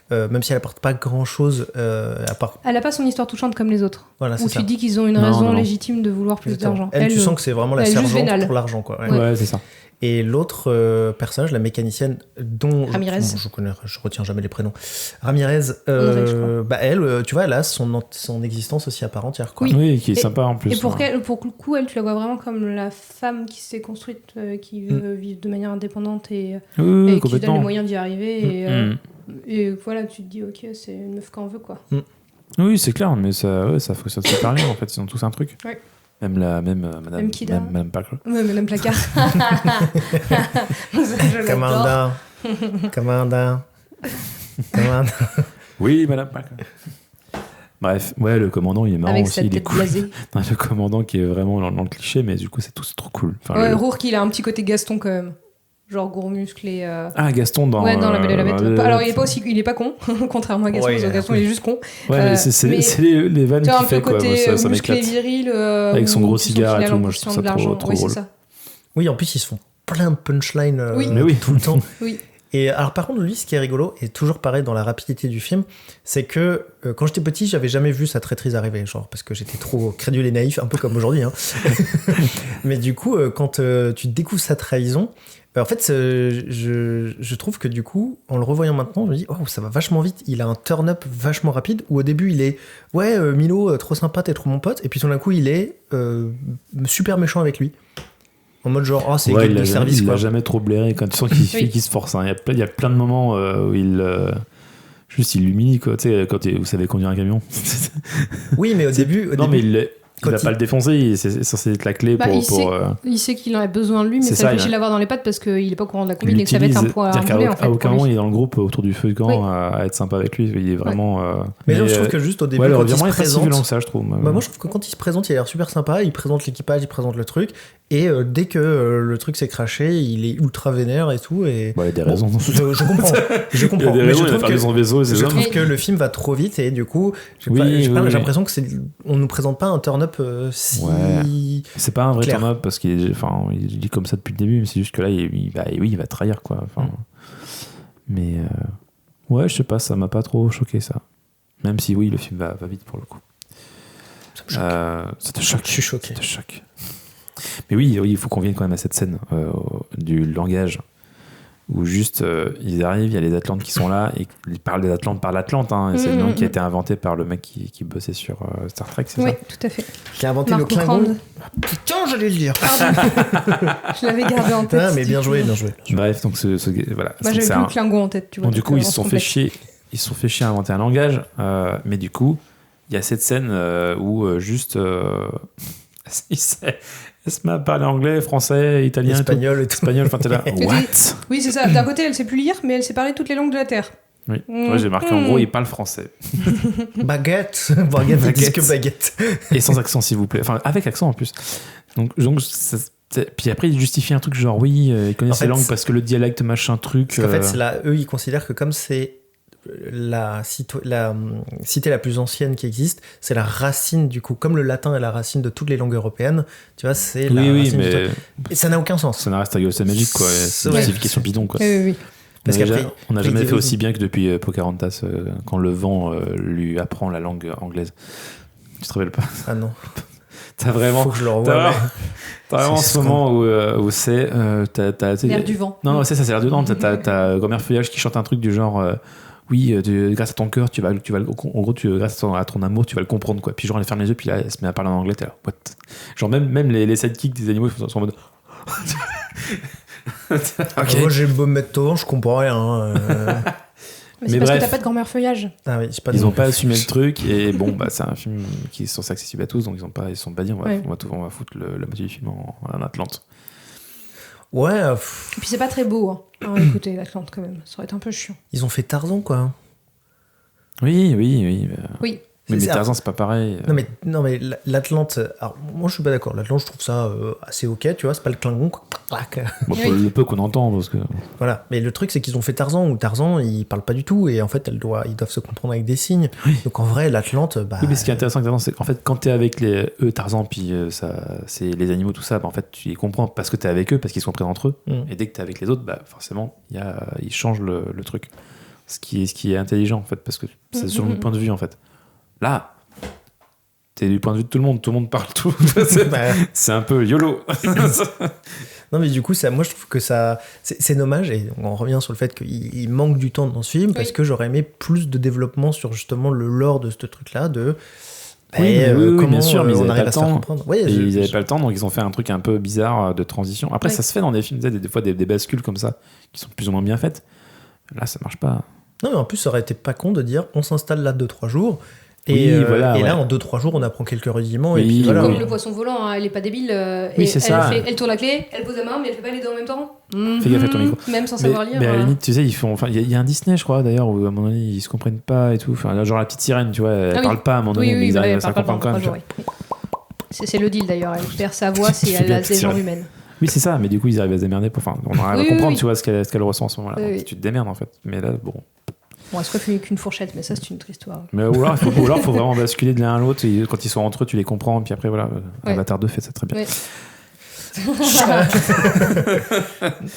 même si elle apporte pas grand-chose à part... Elle a pas son histoire touchante comme les autres, voilà, où tu dis qu'ils ont une raison légitime de vouloir plus d'argent. Elle, tu sens que c'est vraiment la servante pour l'argent, quoi. Ouais, c'est ça. Et l'autre personnage, la mécanicienne, dont Ramirez. je retiens jamais les prénoms, Ramirez, je crois. elle, tu vois, elle a son existence aussi à part entière. Quoi. Oui. Oui, qui est sympa en plus. Et pour le coup, elle, tu la vois vraiment comme la femme qui s'est construite, qui veut vivre de manière indépendante et Oui, qui donne les complètement. moyens d'y arriver. Et voilà, tu te dis, ok, c'est une meuf qu'on veut, quoi. Oui, c'est clair, mais ça fonctionne super bien en fait. Ils ont tous un truc. Ouais. Même Madame Kida. Madame Parker. Ouais, mais même placard. Je l'adore. Commandant. Oui, Madame Parker. Bref, ouais, le commandant il est marrant Avec aussi, cette il est tête cool. blasée. Non, le commandant qui est vraiment dans le cliché, mais du coup c'est trop cool. Enfin, Ouais, Rourke, il a un petit côté Gaston quand même. Genre gros musclé. Ah, Gaston dans. Ouais, dans La Belle et la Bête. Alors, il est pas con, contrairement à Gaston, Ouais, parce que Gaston, il est juste con. Ouais, mais c'est les vannes Tu vois, qu'il un peu fait, quoi. côté Ça musclé m'éclate. viril. Avec son où gros tu sens cigare qu'il et a tout, moi, je trouve l'ambition ça de l'argent. trop Oui, drôle. c'est ça. Oui, en plus, ils se font plein de punchlines Mais oui. tout le temps. Oui. Et alors, par contre, lui, ce qui est rigolo, et toujours pareil dans la rapidité du film, c'est que quand j'étais petit, j'avais jamais vu sa traîtrise arriver, genre, parce que j'étais trop crédule et naïf, un peu comme aujourd'hui. Hein. Mais du coup, quand tu découvres sa trahison, en fait, je trouve que du coup, en le revoyant maintenant, je me dis, oh, ça va vachement vite. Il a un turn-up vachement rapide, où au début, il est, ouais, Milo, trop sympa, t'es trop mon pote, et puis tout d'un coup, il est super méchant avec lui. En mode genre, oh, c'est Ouais, du service, il quoi. l'a jamais trop blairé quand tu sens qu'il se force. Hein. Il y a plein de moments où il l'humilie, quoi. Tu sais, quand vous savez conduire un camion. Oui, mais au début. Non, mais il va quand pas le défoncer, c'est censé être la clé Bah, pour. il sait qu'il en a besoin de lui, mais C'est ça ça, empêche il de l'avoir dans les pattes parce qu'il est pas au courant de la il combine et que ça va être un poids c'est-à-dire boulet, qu'à en fait. à aucun pour moment lui. il est dans le groupe autour du feu de camp Oui. à être sympa avec lui. Il est vraiment. Mais je trouve que juste au début, ouais, le quand il se revirement est pas si présente. violent que ça, je trouve. Bah, moi, je trouve que quand il se présente, il a l'air super sympa. Il présente l'équipage, il présente le truc. Et dès que le truc s'est craché, il est ultra vénère et tout. Et Ouais, il y a des bon, raisons. je comprends. Je Il y comprends. a des Mais raisons, je il a trouve perdu que, son vaisseau et ses je hommes. trouve que le film va trop vite et du coup, j'ai l'impression que on nous présente pas un turn-up si. Ouais. C'est pas un vrai clair. turn-up parce qu'il dit comme ça depuis le début, mais c'est juste que là, il va trahir, quoi. Enfin, mais ouais, je sais pas, ça m'a pas trop choqué, ça. Même si, oui, le film va vite pour le coup. Ça me choque. Ça te choque. Je suis choqué. Ça te choque. Mais oui, il faut qu'on vienne quand même à cette scène du langage où juste ils arrivent, il y a les Atlantes qui sont là et ils parlent des Atlantes par l'Atlante. Hein, et c'est une langue qui a été inventée par le mec qui bossait sur Star Trek, c'est Oui, ça? tout à fait. Qui a inventé Mark le Klingon. Okrand. Putain, j'allais le dire. Je l'avais gardé en tête. Ah, mais bien joué, bien joué. Bref, donc voilà. Moi, j'avais C'est plus le Klingon en tête, tu vois. Donc, du coup, ils se on sont fait complète. chier. Ils se sont fait chier à inventer un langage, mais du coup, il y a cette scène où juste elle se met à parler anglais, français, italien, Espagnol et tout. espagnol. Enfin, t'es là. Mais What? Oui, c'est ça. D'un côté, elle sait plus lire, mais elle sait parler toutes les langues de la Terre. Oui. Ouais, j'ai marqué en gros, il parle français Baguette. Baguette, ils disent que baguette. et sans accent, s'il vous plaît. Enfin, avec accent en plus. Donc puis après, il justifie un truc genre oui, il connaît En ces fait, langues parce que le dialecte machin truc. Parce qu'en fait, c'est là, eux, ils considèrent que comme c'est la cité la plus ancienne qui existe, c'est la racine du coup, comme le latin est la racine de toutes les langues européennes, tu vois, c'est la oui, racine du mais truc. Et ça n'a aucun sens. ça reste à Magic, quoi. C'est une Ouais. justification bidon, quoi. Oui. Parce qu'après, on n'a après, jamais il dit fait oui. aussi bien que depuis Pocahontas, quand le vent lui apprend la langue anglaise. Tu te rappelles pas? Ah non, T'as vraiment. faut que je le T'as revoie. vraiment, t'as vraiment C'est ce moment où c'est. L'air du vent. Non, c'est ça, c'est l'air du vent. T'as Grand-mère Feuillage qui chante un truc du genre. Oui, grâce à ton cœur, tu vas en gros, grâce à ton amour, tu vas le comprendre, quoi. Puis genre, elle ferme les yeux, puis là, elle se met à parler en anglais, t'es là, what? Genre, même les sidekicks des animaux, ils sont en mode. Ok. Moi, j'ai beau me mettre au vent, je comprends rien. Mais c'est Mais parce que bref. t'as pas de grand-mère feuillage. Ah oui, j'ai pas Ils de- ont pas assumé le truc, et bon, bah, c'est un film qui est censé accessible à tous, donc ils sont pas dit, on va foutre la moitié du film en Atlante. Ouais, Et puis c'est pas très beau, hein. Écoutez, l'Atlante quand même. Ça aurait été un peu chiant. ils ont fait Tarzan, quoi. Oui. Oui. Mais C'est- Tarzan, c'est pas pareil. Non mais l'Atlante, alors moi je suis pas d'accord. L'Atlante, je trouve ça assez ok, tu vois, c'est pas le Klingon, quoi. Clac. Bon, Oui. le peu qu'on entend, parce que. Voilà. Mais le truc, c'est qu'ils ont fait Tarzan, où Tarzan, il parle pas du tout, et en fait, ils doivent se comprendre avec des signes. Donc en vrai, l'Atlante, bah. Oui, mais ce qui est intéressant avec Tarzan, c'est qu'en fait, quand t'es avec eux, Tarzan, puis c'est les animaux, tout ça, bah, en fait, tu les comprends parce que t'es avec eux, parce qu'ils sont présents entre eux. Et dès que t'es avec les autres, bah, forcément, ils changent le truc. Ce qui est intelligent, en fait, parce que c'est sur mon point de vue, en fait. Là, t'es du point de vue de tout le monde parle tout. C'est un peu YOLO. Non, mais du coup, moi, je trouve que ça. C'est dommage, et on revient sur le fait qu'il manque du temps dans ce film, parce que j'aurais aimé plus de développement sur justement le lore de ce truc-là, de. Comment bien sûr, mais ils on n'avaient arrive pas à se faire comprendre. Ouais, ils n'avaient pas le temps, donc ils ont fait un truc un peu bizarre de transition. Après, ça se fait dans des films, des fois des bascules comme ça, qui sont plus ou moins bien faites. Là, ça marche pas. Non, mais en plus, ça aurait été pas con de dire on s'installe là 2-3 jours. Et là, en 2-3 jours, on apprend quelques rudiments. Oui, et puis, voilà. Comme le poisson volant, hein, elle est pas débile. Elle tourne la clé, elle pose la main, mais elle fait pas les deux en même temps. Fais gaffe à ton micro. Même sans savoir lire. Mais à la limite, tu sais, ils font. Enfin, il y a un Disney, je crois, d'ailleurs, où à un moment donné, ils se comprennent pas et tout. Enfin, genre la petite sirène, tu vois, elle parle pas à un moment donné, mais ils arrivent à se comprendre quand même. C'est le deal d'ailleurs. Elle perd sa voix si elle a des genres humaines. Oui, c'est ça, mais du coup, ils arrivent à se démerder. Enfin, on arrive à comprendre, tu vois, ce qu'elle ressent en ce moment-là. Tu te démerdes, en fait. Mais là, bon. Bon, elle se refait qu'une fourchette, mais ça, c'est une autre histoire. Mais ou alors, il faut vraiment basculer de l'un à l'autre. Et quand ils sont entre eux, tu les comprends. Puis après, voilà, Avatar 2 fait ça très bien. Ouais.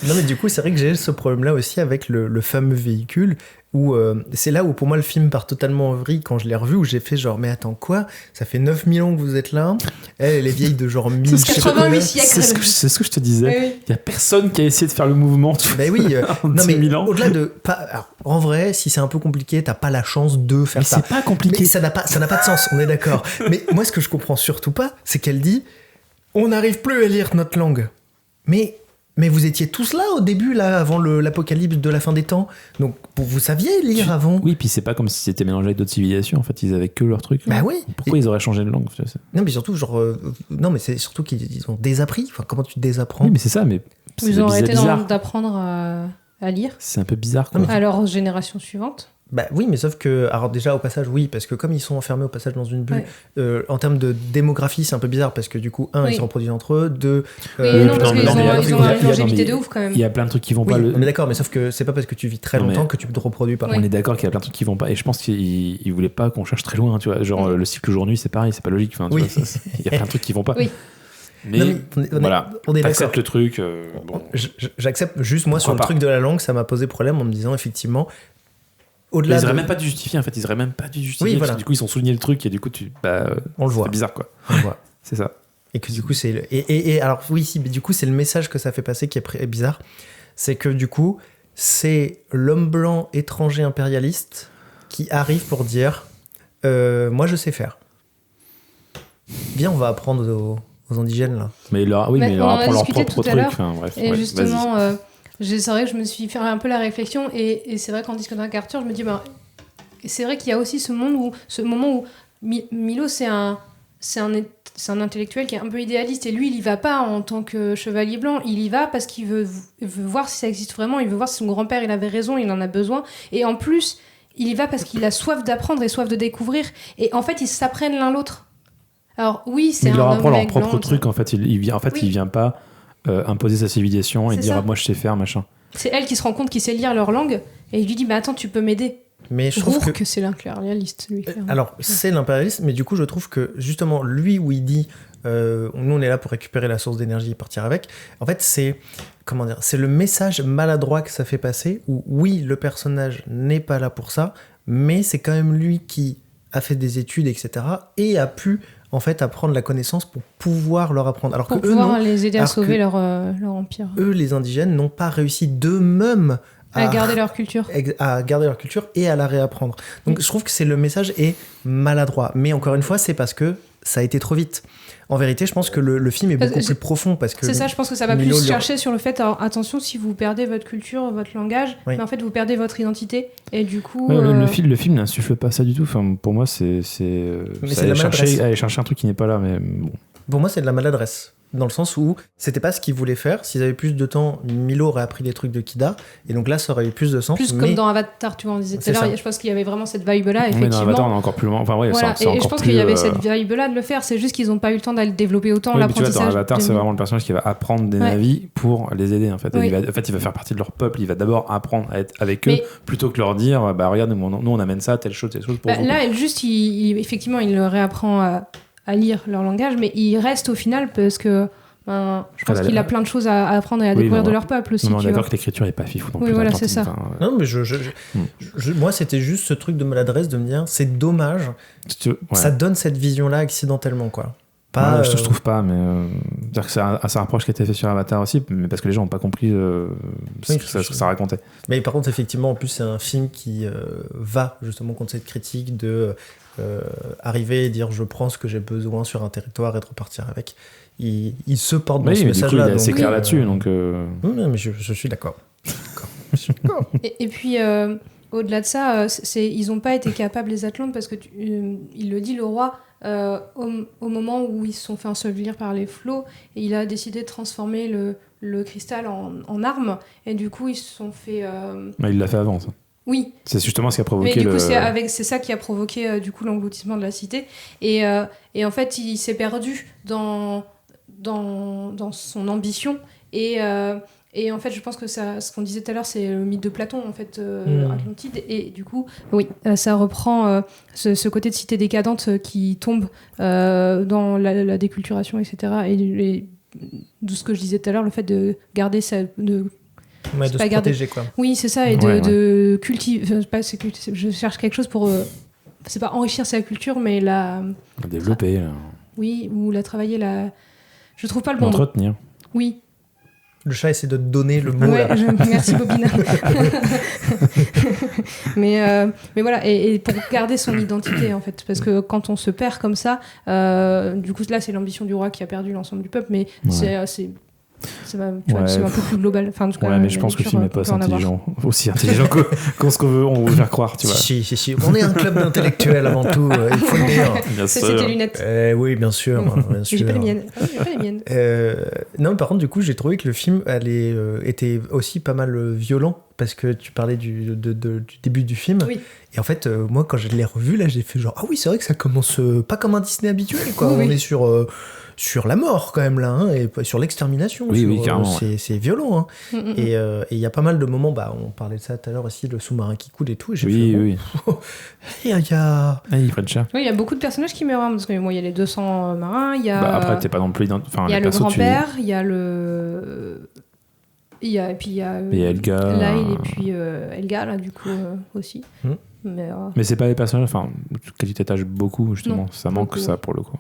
Non, mais du coup, c'est vrai que j'ai ce problème-là aussi avec le fameux véhicule. Où c'est là où pour moi le film part totalement en vrille quand je l'ai revu, où j'ai fait genre mais attends quoi, ça fait 9000 ans que vous êtes là, elle est vieille de genre 1000 siècles. C'est ce que je te disais, il y a personne qui a essayé de faire le mouvement non mais au-delà de alors, en vrai si c'est un peu compliqué t'as pas la chance de faire ça, c'est pas compliqué, mais ça n'a pas de sens, on est d'accord. Mais moi ce que je comprends surtout pas c'est qu'elle dit on n'arrive plus à lire notre langue, mais vous étiez tous là au début, là, avant l'apocalypse de la fin des temps. Donc, vous saviez lire avant. Oui, puis c'est pas comme si c'était mélangé avec d'autres civilisations. En fait, ils avaient que leur truc. Bah oui. Pourquoi ils auraient changé de langue? Non, mais surtout, non, mais c'est surtout qu'ils ont désappris. Enfin, comment tu désapprends? Oui, mais c'est ça, mais. Ils ont arrêté d'apprendre à lire. C'est un peu bizarre, quoi. À leur génération suivante. Bah oui, mais sauf que, alors déjà au passage, oui, parce que comme ils sont enfermés au passage dans une bulle, en termes de démographie, c'est un peu bizarre parce que du coup, ils se reproduisent entre eux, parce qu'ils ont une longévité de ouf quand même. Il y a plein de trucs qui vont pas. Mais d'accord, mais sauf que c'est pas parce que tu vis très longtemps que tu te reproduis pas. On est d'accord qu'il y a plein de trucs qui vont pas, et je pense qu'ils voulaient pas qu'on cherche très loin, tu vois. Genre le cycle jour-nuit, c'est pareil, c'est pas logique. Enfin, il y a plein de trucs qui vont pas. Oui. Mais voilà, on est t'acceptes le truc. J'accepte juste, moi, sur le truc de la langue, ça m'a posé problème en me disant effectivement. Ils auraient même pas dû justifier, en fait. Ils auraient même pas dû justifier. Parce que, du coup, ils ont souligné le truc et du coup, on le voit. C'est bizarre, quoi. On le voit. C'est ça. Et que du coup, c'est. Et alors, oui, si, mais du coup, c'est le message que ça fait passer qui est bizarre. C'est que du coup, c'est l'homme blanc étranger impérialiste qui arrive pour dire moi, je sais faire. Viens, on va apprendre aux indigènes, là. Mais il leur apprend leur propre truc. Enfin, bref, et justement. C'est vrai que je me suis fait un peu la réflexion et c'est vrai qu'en discutant avec Arthur, je me dis c'est vrai qu'il y a aussi ce moment où Milo c'est un intellectuel qui est un peu idéaliste et lui il y va pas en tant que chevalier blanc, il y va parce qu'il veut voir si ça existe vraiment, il veut voir si son grand-père il avait raison, il en a besoin et en plus il y va parce qu'il a soif d'apprendre et soif de découvrir et en fait ils s'apprennent l'un l'autre. Alors oui, c'est un homme blanc. Il leur apprend leur propre truc en fait, il vient pas imposer sa civilisation et dire moi je sais faire machin. C'est elle qui se rend compte qu'il sait lire leur langue et il lui dit attends, tu peux m'aider. Mais je trouve que c'est l'impérialiste lui. Alors c'est l'impérialiste, mais du coup je trouve que justement lui où il dit nous on est là pour récupérer la source d'énergie et partir avec, en fait c'est le message maladroit que ça fait passer où oui le personnage n'est pas là pour ça, mais c'est quand même lui qui a fait des études etc et a pu en fait apprendre la connaissance pour pouvoir leur apprendre. Alors pour que pouvoir les aider à sauver leur empire. Eux, les indigènes, n'ont pas réussi d'eux-mêmes à garder leur culture. À garder leur culture et à la réapprendre. Donc je trouve que le message est maladroit. Mais encore une fois, c'est parce que ça a été trop vite. En vérité, je pense que le film est beaucoup plus profond parce que... C'est ça, je pense que ça va plus chercher sur le fait, attention, si vous perdez votre culture, votre langage, mais en fait, vous perdez votre identité. Et du coup... Le film n'insuffle pas ça du tout. Enfin, pour moi, c'est aller chercher un truc qui n'est pas là. Mais bon. Pour moi, c'est de la maladresse. Dans le sens où c'était pas ce qu'ils voulaient faire. S'ils avaient plus de temps, Milo aurait appris des trucs de Kida. Et donc là, ça aurait eu plus de sens. Plus comme dans Avatar, tu vois, on disait tout à l'heure. Je pense qu'il y avait vraiment cette vibe-là, effectivement. Mais dans Avatar, on est encore plus loin. Enfin, voilà. Et je pense qu'il y avait cette vibe-là de le faire. C'est juste qu'ils n'ont pas eu le temps d'aller développer autant l'apprentissage. Tu vois, dans Avatar, c'est vraiment le personnage qui va apprendre des navis pour les aider, en fait. Il va faire partie de leur peuple. Il va d'abord apprendre à être avec eux plutôt que leur dire regarde, nous, on amène ça, telle chose pour vous. Là, juste, effectivement, il leur réapprend à lire leur langage, mais il reste au final parce que Je pense qu'il a plein de choses à apprendre et à découvrir de leur peuple aussi. On est d'accord que l'écriture n'est pas fifou non plus. Oui, voilà, c'est ça. Non, mais moi, c'était juste ce truc de maladresse de me dire, c'est dommage, ça donne cette vision-là accidentellement, quoi. Pas, je trouve pas, mais dire que c'est un rapproche qui a été fait sur Avatar aussi, mais parce que les gens n'ont pas compris ce que ça racontait. Mais par contre, effectivement, en plus, c'est un film qui va justement contre cette critique de arriver et dire je prends ce que j'ai besoin sur un territoire et de repartir avec. Il se porte dans ce message-là. C'est clair là-dessus. Donc, non, mais je suis d'accord. Et puis, au-delà de ça, ils n'ont pas été capables, les Atlantes, parce que il le dit, le roi, au moment où ils se sont fait ensevelir par les flots, et il a décidé de transformer le cristal en arme, et du coup, ils se sont fait... il l'a fait avant, ça. Oui. C'est justement ce qui a provoqué mais du coup, c'est ça qui a provoqué du coup l'engloutissement de la cité. Et en fait, il s'est perdu dans son ambition. Et en fait, je pense que ce qu'on disait tout à l'heure, c'est le mythe de Platon, en fait, Atlantide. Et du coup, oui, ça reprend ce côté de cité décadente qui tombe dans la déculturation, etc. Et de ce que je disais tout à l'heure, le fait de garder ça... de se protéger, quoi. Oui, c'est ça, et de cultiver... je cherche quelque chose pour... c'est pas enrichir sa culture, mais la développer. Oui, ou la travailler, je trouve pas le bon mot. Entretenir. Oui. Le chat essaie de te donner le mot. Ouais, merci Bobina. mais voilà, et pour garder son identité en fait, parce que quand on se perd comme ça, du coup là c'est l'ambition du roi qui a perdu l'ensemble du peuple, mais c'est un peu plus global. Enfin, en tout cas, mais je pense que le film n'est pas aussi intelligent qu'on ce qu'on veut faire croire, tu vois. Si. On est un club d'intellectuels avant tout, il faut le dire. C'est tes lunettes. Oui, bien sûr. J'ai pas les miennes. Non, par contre, du coup, j'ai trouvé que le film était aussi pas mal violent, parce que tu parlais du début du film. Oui. Et en fait, moi, quand je l'ai revu, là, j'ai fait genre, ah oui, c'est vrai que ça commence pas comme un Disney habituel, quoi. Oui. On est sur la mort quand même là, et sur l'extermination. Oui, carrément. C'est violent. Et il y a pas mal de moments, on parlait de ça tout à l'heure aussi, le sous-marin qui coule et tout. Et j'ai oui. Il y a... il prend cher. Oui, il y a beaucoup de personnages qui meurent, parce que il y a les 200 marins, il y a... après, t'es pas non plus... il y a le grand-père, il y a le... et puis il y a Elga. Lyle et puis Elga, là, du coup, aussi. Mais c'est pas les personnages auxquels tu t'attaches beaucoup, justement. Non, ça manque ça, pour le coup.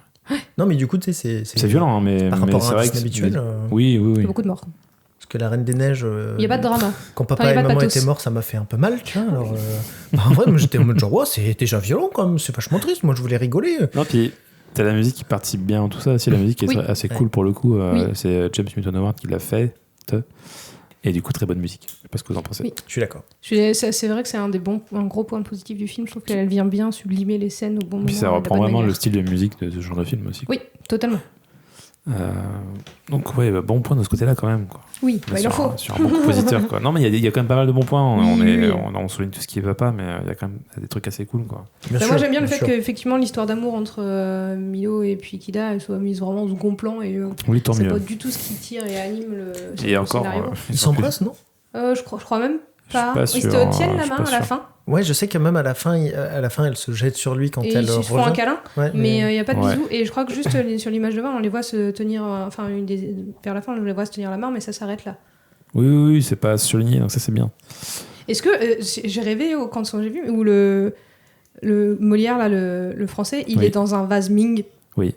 Non, mais du coup, tu sais, c'est violent, mais par rapport c'est à un vrai Disney habituel. Oui. Il y a beaucoup de morts. Parce que la Reine des Neiges... il n'y a pas de drama. Quand papa et maman étaient morts, ça m'a fait un peu mal, tu vois. Alors, en vrai, moi, j'étais en mode genre, c'est déjà violent, quand même. C'est vachement triste. Moi, je voulais rigoler. Non, puis t'as la musique qui participe bien en tout ça aussi. La musique est assez cool pour le coup. C'est James Newton Howard qui l'a fait. Et du coup, très bonne musique. Je sais pas ce que vous en pensez. Oui. Je suis d'accord. C'est vrai que c'est un gros point positif du film. Je trouve qu'elle vient bien sublimer les scènes au bon moment. Puis ça reprend vraiment le style de musique de ce genre de film aussi. Oui, totalement. Donc bon point de ce côté-là quand même, quoi. Oui, il en faut. Sur un bon compositeur, quoi. Non, mais il y a quand même pas mal de bons points. Oui. On souligne tout ce qui va pas, mais il y a quand même des trucs assez cool, quoi. Moi j'aime bien le fait qu'effectivement l'histoire d'amour entre Milo et puis Kida elle soit mise vraiment au second plan et c'est pas du tout ce qui tire et anime le scénario. Ils s'embrassent, non? Je crois même pas. Ils se tiennent la main à la fin. Ouais, je sais que même à la fin, elle se jette sur lui quand elle revient. Ils se font un câlin, mais il n'y a pas de Ouais. bisous. Et je crois que juste sur l'image de main, on les voit se tenir... vers la fin, on les voit se tenir la main, mais ça s'arrête là. Oui, c'est pas surligné, donc ça c'est bien. Est-ce que... j'ai rêvé quand j'ai vu, où le Molière, là, le français, il est dans un vase Ming. Oui.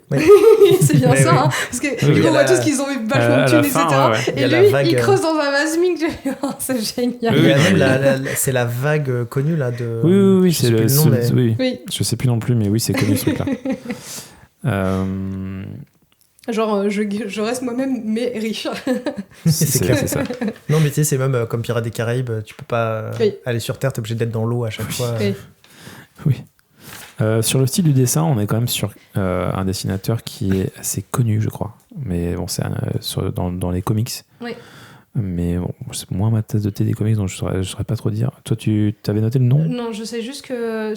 C'est bien ça, hein, parce que on voit tous qu'ils ont vachement de thunes, etc. Et lui, il creuse dans un vase Ming. C'est génial. C'est la vague connue là de. Oui, c'est le nom. Oui. Je sais plus non plus, mais oui, c'est connu ce truc-là. Genre, je reste moi-même, mais riche. c'est clair, c'est ça. Non, mais tu sais, c'est même comme Pirates des Caraïbes, tu peux pas aller sur Terre, t'es obligé d'être dans l'eau à chaque fois. Oui. Sur le style du dessin, on est quand même sur un dessinateur qui est assez connu, je crois. Mais bon, c'est dans les comics. Oui. Mais bon, c'est moins ma tasse de thé des comics, donc je saurais pas trop dire. Toi, tu avais noté le nom? Non, je sais juste que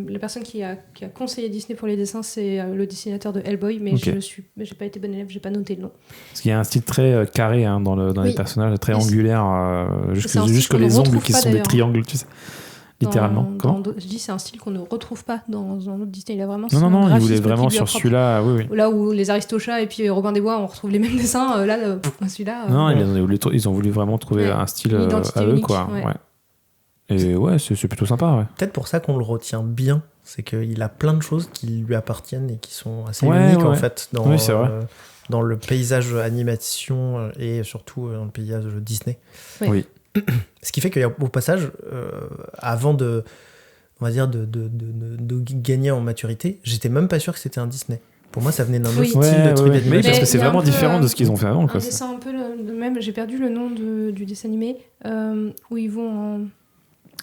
la personne qui a conseillé Disney pour les dessins, c'est le dessinateur de Hellboy, mais j'ai pas été bonne élève, j'ai pas noté le nom. Parce qu'il y a un style très carré dans les personnages, très angulaire, jusque les ongles qui sont des triangles, tu sais. littéralement. Comment je dis c'est un style qu'on ne retrouve pas dans d'autres Disney. Il a vraiment Non, il voulait graphisme vraiment qui lui est sur propre. celui-là, oui. Là où les Aristochats et puis Robin des Bois, on retrouve les mêmes dessins. Celui-là. Non, ils ont voulu vraiment trouver un style une identité à eux, unique, quoi. ouais. Ouais. Et ouais, c'est plutôt sympa, ouais. Peut-être pour ça qu'on le retient bien, c'est qu'il a plein de choses qui lui appartiennent et qui sont assez Ouais, uniques ouais. en fait Oui, c'est vrai. dans le paysage animation et surtout dans le paysage Disney. Ouais. Oui. Ce qui fait qu'au passage, avant de gagner en maturité, j'étais même pas sûr que c'était un Disney. Pour moi, ça venait d'un autre Oui. style Ouais, de truc ouais. d'animation. Mais parce Mais que c'est il y a vraiment un peu, différent de ce qu'ils ont fait avant, Un quoi. dessin un peu le même. J'ai perdu le nom du dessin animé où ils vont en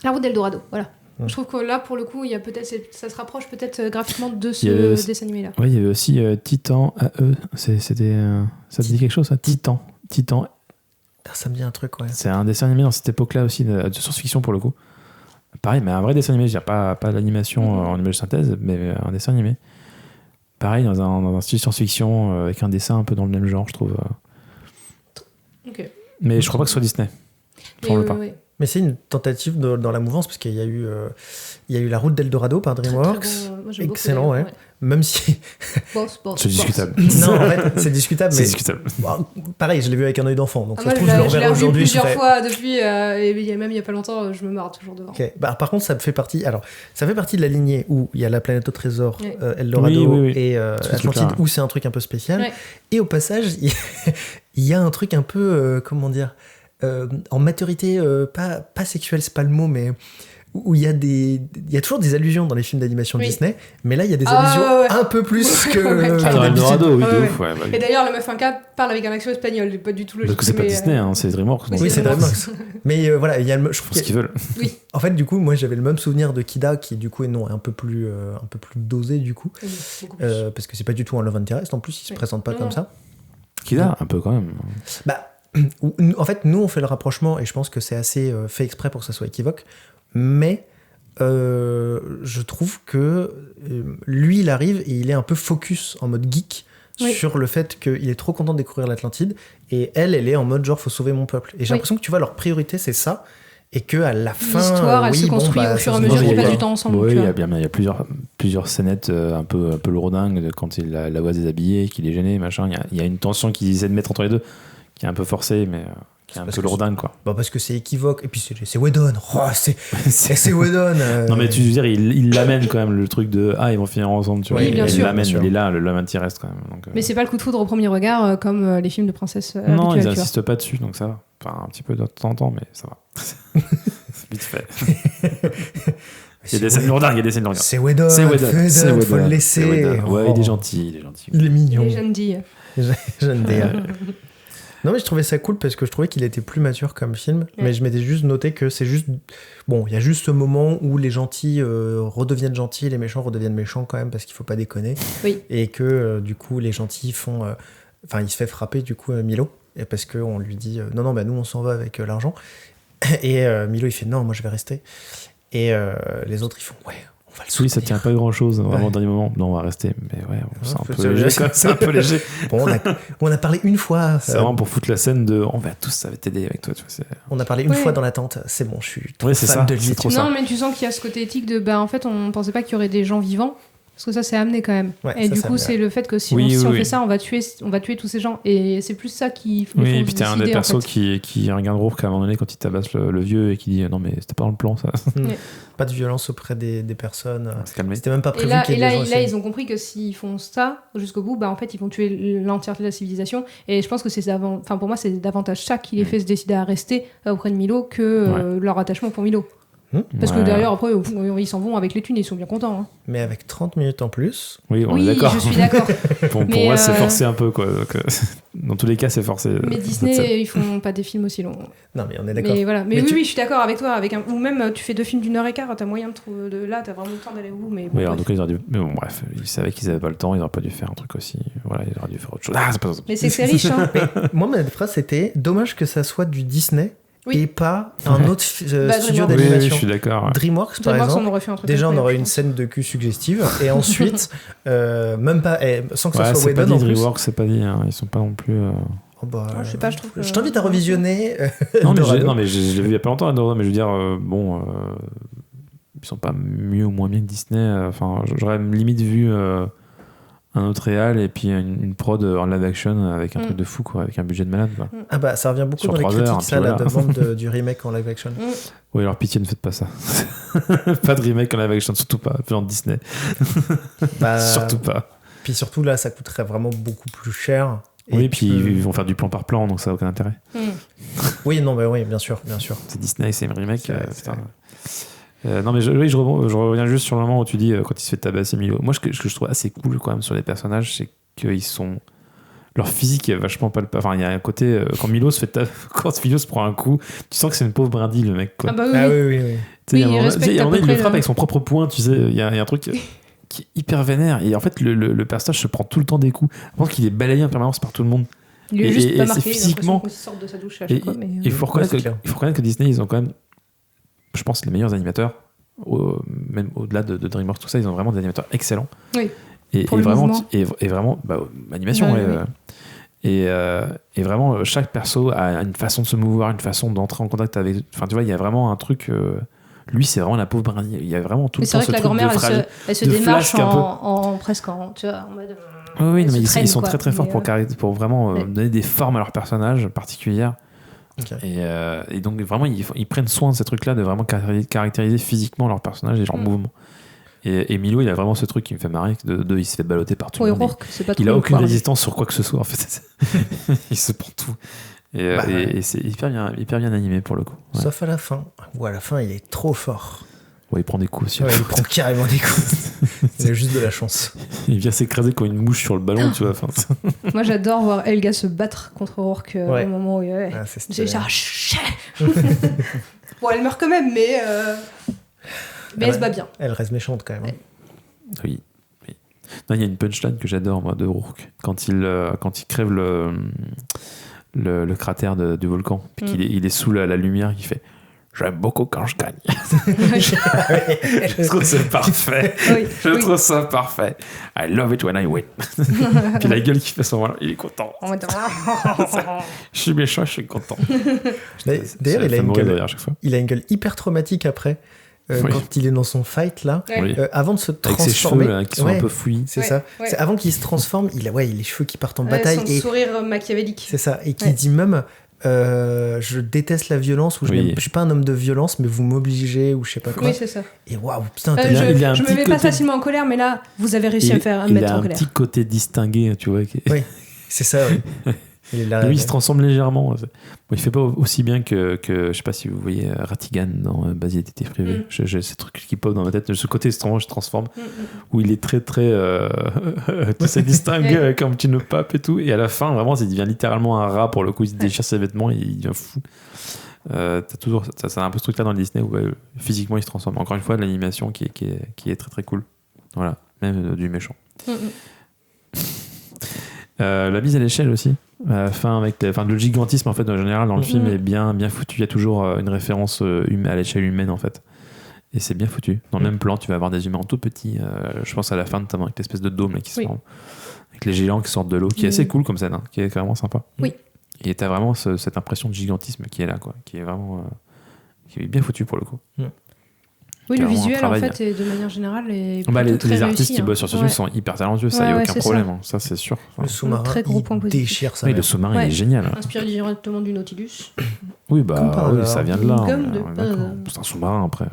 La Route d'Eldorado. Voilà. Je trouve que là, pour le coup, il y a ça se rapproche peut-être graphiquement de ce dessin animé-là. Ouais, il y avait aussi Titan AE. C'était, ça te dit quelque chose, ça Titan. Ah, ça me dit un truc, ouais. C'est un dessin animé dans cette époque-là aussi, de science-fiction pour le coup. Pareil, mais un vrai dessin animé, je veux dire, pas l'animation en image de synthèse, mais un dessin animé. Pareil, dans un style science-fiction, avec un dessin un peu dans le même genre, je trouve. Ok. Mais je crois pas que ce soit Disney. Je ne pas. Ouais. Mais c'est une tentative dans la mouvance, parce qu'il y a eu La Route d'Eldorado par DreamWorks. Très bon, moi, j'aime beaucoup, Excellent, ouais. d'ailleurs, Même si. C'est discutable. Non, en fait, c'est discutable. C'est Mais discutable. bon, pareil, je l'ai vu avec un œil d'enfant. Donc ça Moi, se trouve, je le je l'ai reverrai revu aujourd'hui. plusieurs fois depuis, et même il y a pas longtemps, je me marre toujours devant. Ok. Bah, par contre, ça fait partie de la lignée où il y a la planète au trésor, Ouais. Eldorado Oui. et Ce Atlantide, truc-là. où c'est un truc un peu spécial. Ouais. Et au passage, il y a un truc un peu, comment dire, en maturité, pas sexuelle, c'est pas le mot, mais où il y a toujours des allusions dans les films d'animation Oui. Disney, mais là il y a des Ah, allusions ouais. un peu plus que, Ouais. que Ah, dans d'habitude. Eldorado, oui, Ouais, de ouais. ouf. Ouais, bah, Et d'ailleurs, le meuf 1K parle avec un accent espagnol, c'est pas du tout logique. parce que c'est pas mais, Disney, hein, c'est DreamWorks. Oui, Oui, c'est DreamWorks. DreamWorks. Mais voilà, il y a je Ils trouve font ce qu'ils veulent. Oui. en fait, du coup, moi j'avais le même souvenir de Kida, qui du coup est un peu plus dosé du coup, Oui, beaucoup plus. parce que c'est pas du tout un love interest. En plus, il se Oui. présente pas Non, comme non. ça. Kida, un peu quand même. Bah, en fait, nous on fait le rapprochement et je pense que c'est assez fait exprès pour que ça soit équivoque. Mais je trouve que lui, il arrive et il est un peu focus en mode geek. Oui. Sur le fait qu'il est trop content de découvrir l'Atlantide et elle est en mode genre faut sauver mon peuple. Et j'ai Oui. l'impression que tu vois leur priorité c'est ça et que à la fin L'histoire, elle se construit au fur et à mesure qu'ils qu'ils passent passent du du temps ensemble. Oui, tu il y vois. a plusieurs scénettes un peu lourdingues de quand il la voit déshabillée, qu'il est gêné, machin. Il y a une tension qu'ils essaient de mettre entre les deux, qui est un peu forcée, mais qui est un parce peu que lourdingue, quoi. Bon, parce que c'est équivoque et puis c'est Whedon. Oh, c'est Whedon. Non, mais tu veux dire, il l'amène quand même le truc de ils vont finir ensemble, tu vois. Oui, bien il sûr. l'amène, Bien sûr. il est là, le maintien reste quand même. Donc, Mais c'est pas le coup de foudre au premier regard comme les films de princesse non, habituels, ils tu vois. n'insistent pas dessus, donc ça va. Enfin, un petit peu de temps en temps, mais ça va. C'est vite fait. Il y a des scènes lourdingues, C'est Whedon. C'est Whedon, Faut le laisser. c'est Whedon. Ouais, Oh. il est gentil. Il est mignon. Les jeunes dit. Jeune DA. Non, mais je trouvais ça cool parce que je trouvais qu'il était plus mature comme film. Ouais. Mais je m'étais juste noté que c'est juste. Bon, il y a juste ce moment où les gentils redeviennent gentils et les méchants redeviennent méchants quand même parce qu'il faut pas déconner. Oui. Et que du coup, les gentils font. Enfin, il se fait frapper du coup Milo. Et parce qu'on lui dit non, bah nous on s'en va avec l'argent. Et Milo il fait non, moi je vais rester. Et les autres ils font ouais. On va le Oui, soutenir. ça tient pas grand chose vraiment Ouais. au dernier moment. Non, on va rester. Mais ouais, c'est un c'est- peu léger. quoi. C'est un peu léger. Bon, on a parlé une fois. C'est vraiment pour foutre la scène de on va tous, ça va t'aider avec toi. Tu vois, c'est... On a parlé une Ouais. fois dans la tente. C'est bon, je suis trop Ouais, c'est fan ça, de lui. c'est trop tu ça. Non, mais tu sens qu'il y a ce côté éthique de en fait, on pensait pas qu'il y aurait des gens vivants. Parce que ça, c'est amené quand même. Ouais, et ça, du c'est coup, amené, c'est le fait que si Oui, on oui. fait ça, on va tuer tous ces gens. Et c'est plus ça qui Oui, les et font puis t'as un décider, des en persos fait. qui regarde Rourke à un moment donné quand il tabasse le vieux et qui dit non, mais c'était pas dans le plan ça. Ouais. Pas de violence auprès des personnes. On va se calmer. C'était même pas Et prévu là, qu'il y ait des gens là, ici. ils ont compris que s'ils font ça jusqu'au bout, en fait, ils vont tuer l'entièreté de la civilisation. Et je pense que enfin, pour moi, c'est davantage ça qui les fait se décider à rester auprès de Milo que leur attachement pour Milo. Parce que Ouais. derrière, après, ils s'en vont avec les thunes et ils sont bien contents. Hein. Mais avec 30 minutes en plus. Oui, on est Oui, d'accord. je suis d'accord. Pour Mais, moi, c'est forcé un peu quoi. Donc, dans tous les cas, c'est forcé. Mais cette scène. Disney, ils font pas des films aussi longs. Non, mais on est d'accord. Mais voilà. Mais Mais oui, tu- oui, je suis d'accord avec toi. Ou même, tu fais 2 films d'1h15, t'as moyen de trouver. Là, t'as vraiment le temps d'aller au bout. Mais bon, Oui, en bref. tout cas, ils auraient dû. Mais bon, bref, ils savaient qu'ils avaient pas le temps, ils auraient pas dû faire un truc aussi. Voilà, ils auraient dû faire autre chose. Ah, c'est pas ça. Mais c'est riche, hein. Moi, ma phrase, c'était dommage que ça soit du Disney Oui. et pas un Ouais. autre Bah, studio DreamWorks. Oui, je d'animation. suis d'accord. ouais. DreamWorks, par DreamWorks, on exemple. aurait fait un truc Déjà, on incroyable, aurait je une pense. scène de cul suggestive. Et ensuite, même pas. Sans que Ouais, ça soit c'est pas Whedon dit, en plus. DreamWorks, c'est pas dit. Hein. Ils sont pas non plus. Oh, bah, Je sais pas, je trouve que- je t'invite à revisionner. Non, mais Eldorado. je l'ai vu il y a pas longtemps, Eldorado, mais je veux dire, bon. ils sont pas mieux ou moins bien que Disney. Enfin, j'aurais limite vu un autre réal et puis une prod en live action avec un truc de fou, quoi, avec un budget de malade, quoi. Ah bah ça revient beaucoup Sur dans les 3 critiques, heures, ça, puis la voilà. demande du remake en live action. Oui, alors pitié, ne faites pas ça. Pas de remake en live action, surtout pas. Genre Disney. Bah, Surtout pas. Puis surtout là, ça coûterait vraiment beaucoup plus cher. Oui, Et puis ils vont faire du plan par plan, donc ça n'a aucun intérêt. Oui, non, mais oui, bien sûr, bien sûr. C'est Disney, c'est un remake. C'est vrai, putain. Non, mais je reviens juste sur le moment où tu dis quand il se fait tabasser Milo. Moi, ce que je trouve assez cool quand même sur les personnages, c'est qu'ils sont. Leur physique est vachement palpable. Enfin, il y a un côté. Quand Milo se prend un coup, tu sens que c'est une pauvre brindille, le mec, quoi. Ah bah oui. Ah oui, oui, oui. Tu sais, il y a un il moment- respecte tu sais, il y a un à moment, peu il le près frappe le- avec son propre poing, tu sais. Il y a un truc qui est hyper vénère. Et en fait, le personnage se prend tout le temps des coups. Je pense qu'il est balayé en permanence par tout le monde. Il est Et- juste et pas c'est marqué. physiquement- Il sort de sa douche à Et chaque fois. Mais, il faut reconnaître c'est clair. que Disney, ils ont quand même, je pense, les meilleurs animateurs. Même au-delà de DreamWorks, tout ça, ils ont vraiment des animateurs excellents. Oui. Et Pour le vraiment, mouvement. et vraiment, animation, Ouais, ouais, ouais. et vraiment, chaque perso a une façon de se mouvoir, une façon d'entrer en contact avec. Enfin, tu vois, il y a vraiment un truc. Lui, c'est vraiment la pauvre brindille. Il y a vraiment tout Mais le c'est temps vrai ce que la truc de grand-mère, fragile. elle se de démarche flasque un peu. presque en, tu vois, en mode. Oui, non, mais se ils traînent, sont quoi. très très forts Mais, pour vraiment ouais. donner des formes à leurs personnages particulières. Ok. Et donc, vraiment, ils prennent soin de ces trucs-là, de vraiment caractériser physiquement leurs personnages et leurs mouvements. Et Milo, il a vraiment ce truc qui me fait marrer, il se fait balloter par tout Oui, le monde. Rourke, c'est pas trop. Il a aucune quoi. résistance sur quoi que ce soit, en fait. Il se prend tout. Et c'est hyper bien animé pour le coup. Ouais. Sauf à la fin, où à la fin, il est trop fort. Ouais, il prend des coups aussi. Ouais, il prend carrément des coups. Il a juste de la chance. Il vient s'écraser comme une mouche sur le ballon, tu vois. Enfin, Moi, j'adore voir Helga se battre contre Rourke Ouais. au moment où. Ah, c'est J'ai stylé. genre. Bon, elle meurt quand même, mais. Mais elle se bat bien. Elle reste méchante quand même. Ouais. oui. Non, il y a une punchline que j'adore, moi, de Rourke. Quand il crève le cratère du volcan, puis qu'il est sous la lumière, il fait j'aime beaucoup quand je gagne. Je trouve ça parfait. Oui, Je oui. trouve ça parfait. I love it when I win. Puis la gueule qu'il fait à ce moment-là, il est content. En mode. Je suis méchant, je suis content. D'ailleurs, Ça il a, fait une mourir de gueule, rire à chaque fois. il a une gueule hyper traumatique après, Oui. quand il est dans son fight là. Ouais. Oui. Avant de se Avec ses transformer. cheveux là, qui sont Ouais, un peu fouillis. c'est Ouais, ça. ouais. C'est avant qu'il se transforme, il a les cheveux qui partent en Ouais, bataille. son Et sourire machiavélique. c'est ça. Et qui Ouais. dit même je déteste la violence, ou Oui. je suis pas un homme de violence, mais vous m'obligez, ou je sais pas quoi. Oui, c'est ça. Et waouh, putain, Il a- il a un Je me petit mets pas côté- facilement en colère, mais là, vous avez réussi à me Il mettre a en un colère. petit côté distingué, tu vois. Oui, c'est ça. Oui. Il est là. Lui, il se transforme légèrement. Bon, il fait pas aussi bien que je sais pas si vous voyez Ratigan dans Basile détective privé. J'ai ce truc qui pop dans ma tête, ce côté étrange, se transforme, où il est très très tu sais, distingué comme une pape et tout. Et à la fin, vraiment, il devient littéralement un rat pour le coup. Il se déchire ses vêtements et il devient fou. T'as toujours ça a un peu ce truc là dans le Disney où physiquement il se transforme. Encore une fois, de l'animation qui est très très cool. Voilà, même du méchant. La mise à l'échelle aussi. Le gigantisme en fait en général dans le film est bien foutu. Il y a toujours une référence à l'échelle humaine en fait. Et c'est bien foutu. Dans le même plan, tu vas avoir des humains tout petits. Je pense à la fin notamment avec l'espèce de dôme là, qui se forme. Avec les géants qui sortent de l'eau, qui est assez cool comme scène, qui est vraiment sympa. Oui. Et t'as vraiment cette impression de gigantisme qui est là, quoi, qui est vraiment qui est bien foutu pour le coup. Oui, Qui le a vraiment un visuel, en travail. fait, et de manière générale, est Bah, plutôt très les artistes réussi, qui hein. bossent sur ce film sont hyper talentueux, ça, Ouais, y a ouais, aucun c'est problème, ça. hein, ça c'est sûr. Le sous-marin, très gros il point positif. déchire ça. Oui, le sous-marin il Ouais. est génial. Inspiré directement du Nautilus. Oui, Comme par oui, hasard. ça vient de là. Comme on est de d'accord. par hasard. C'est un sous-marin après.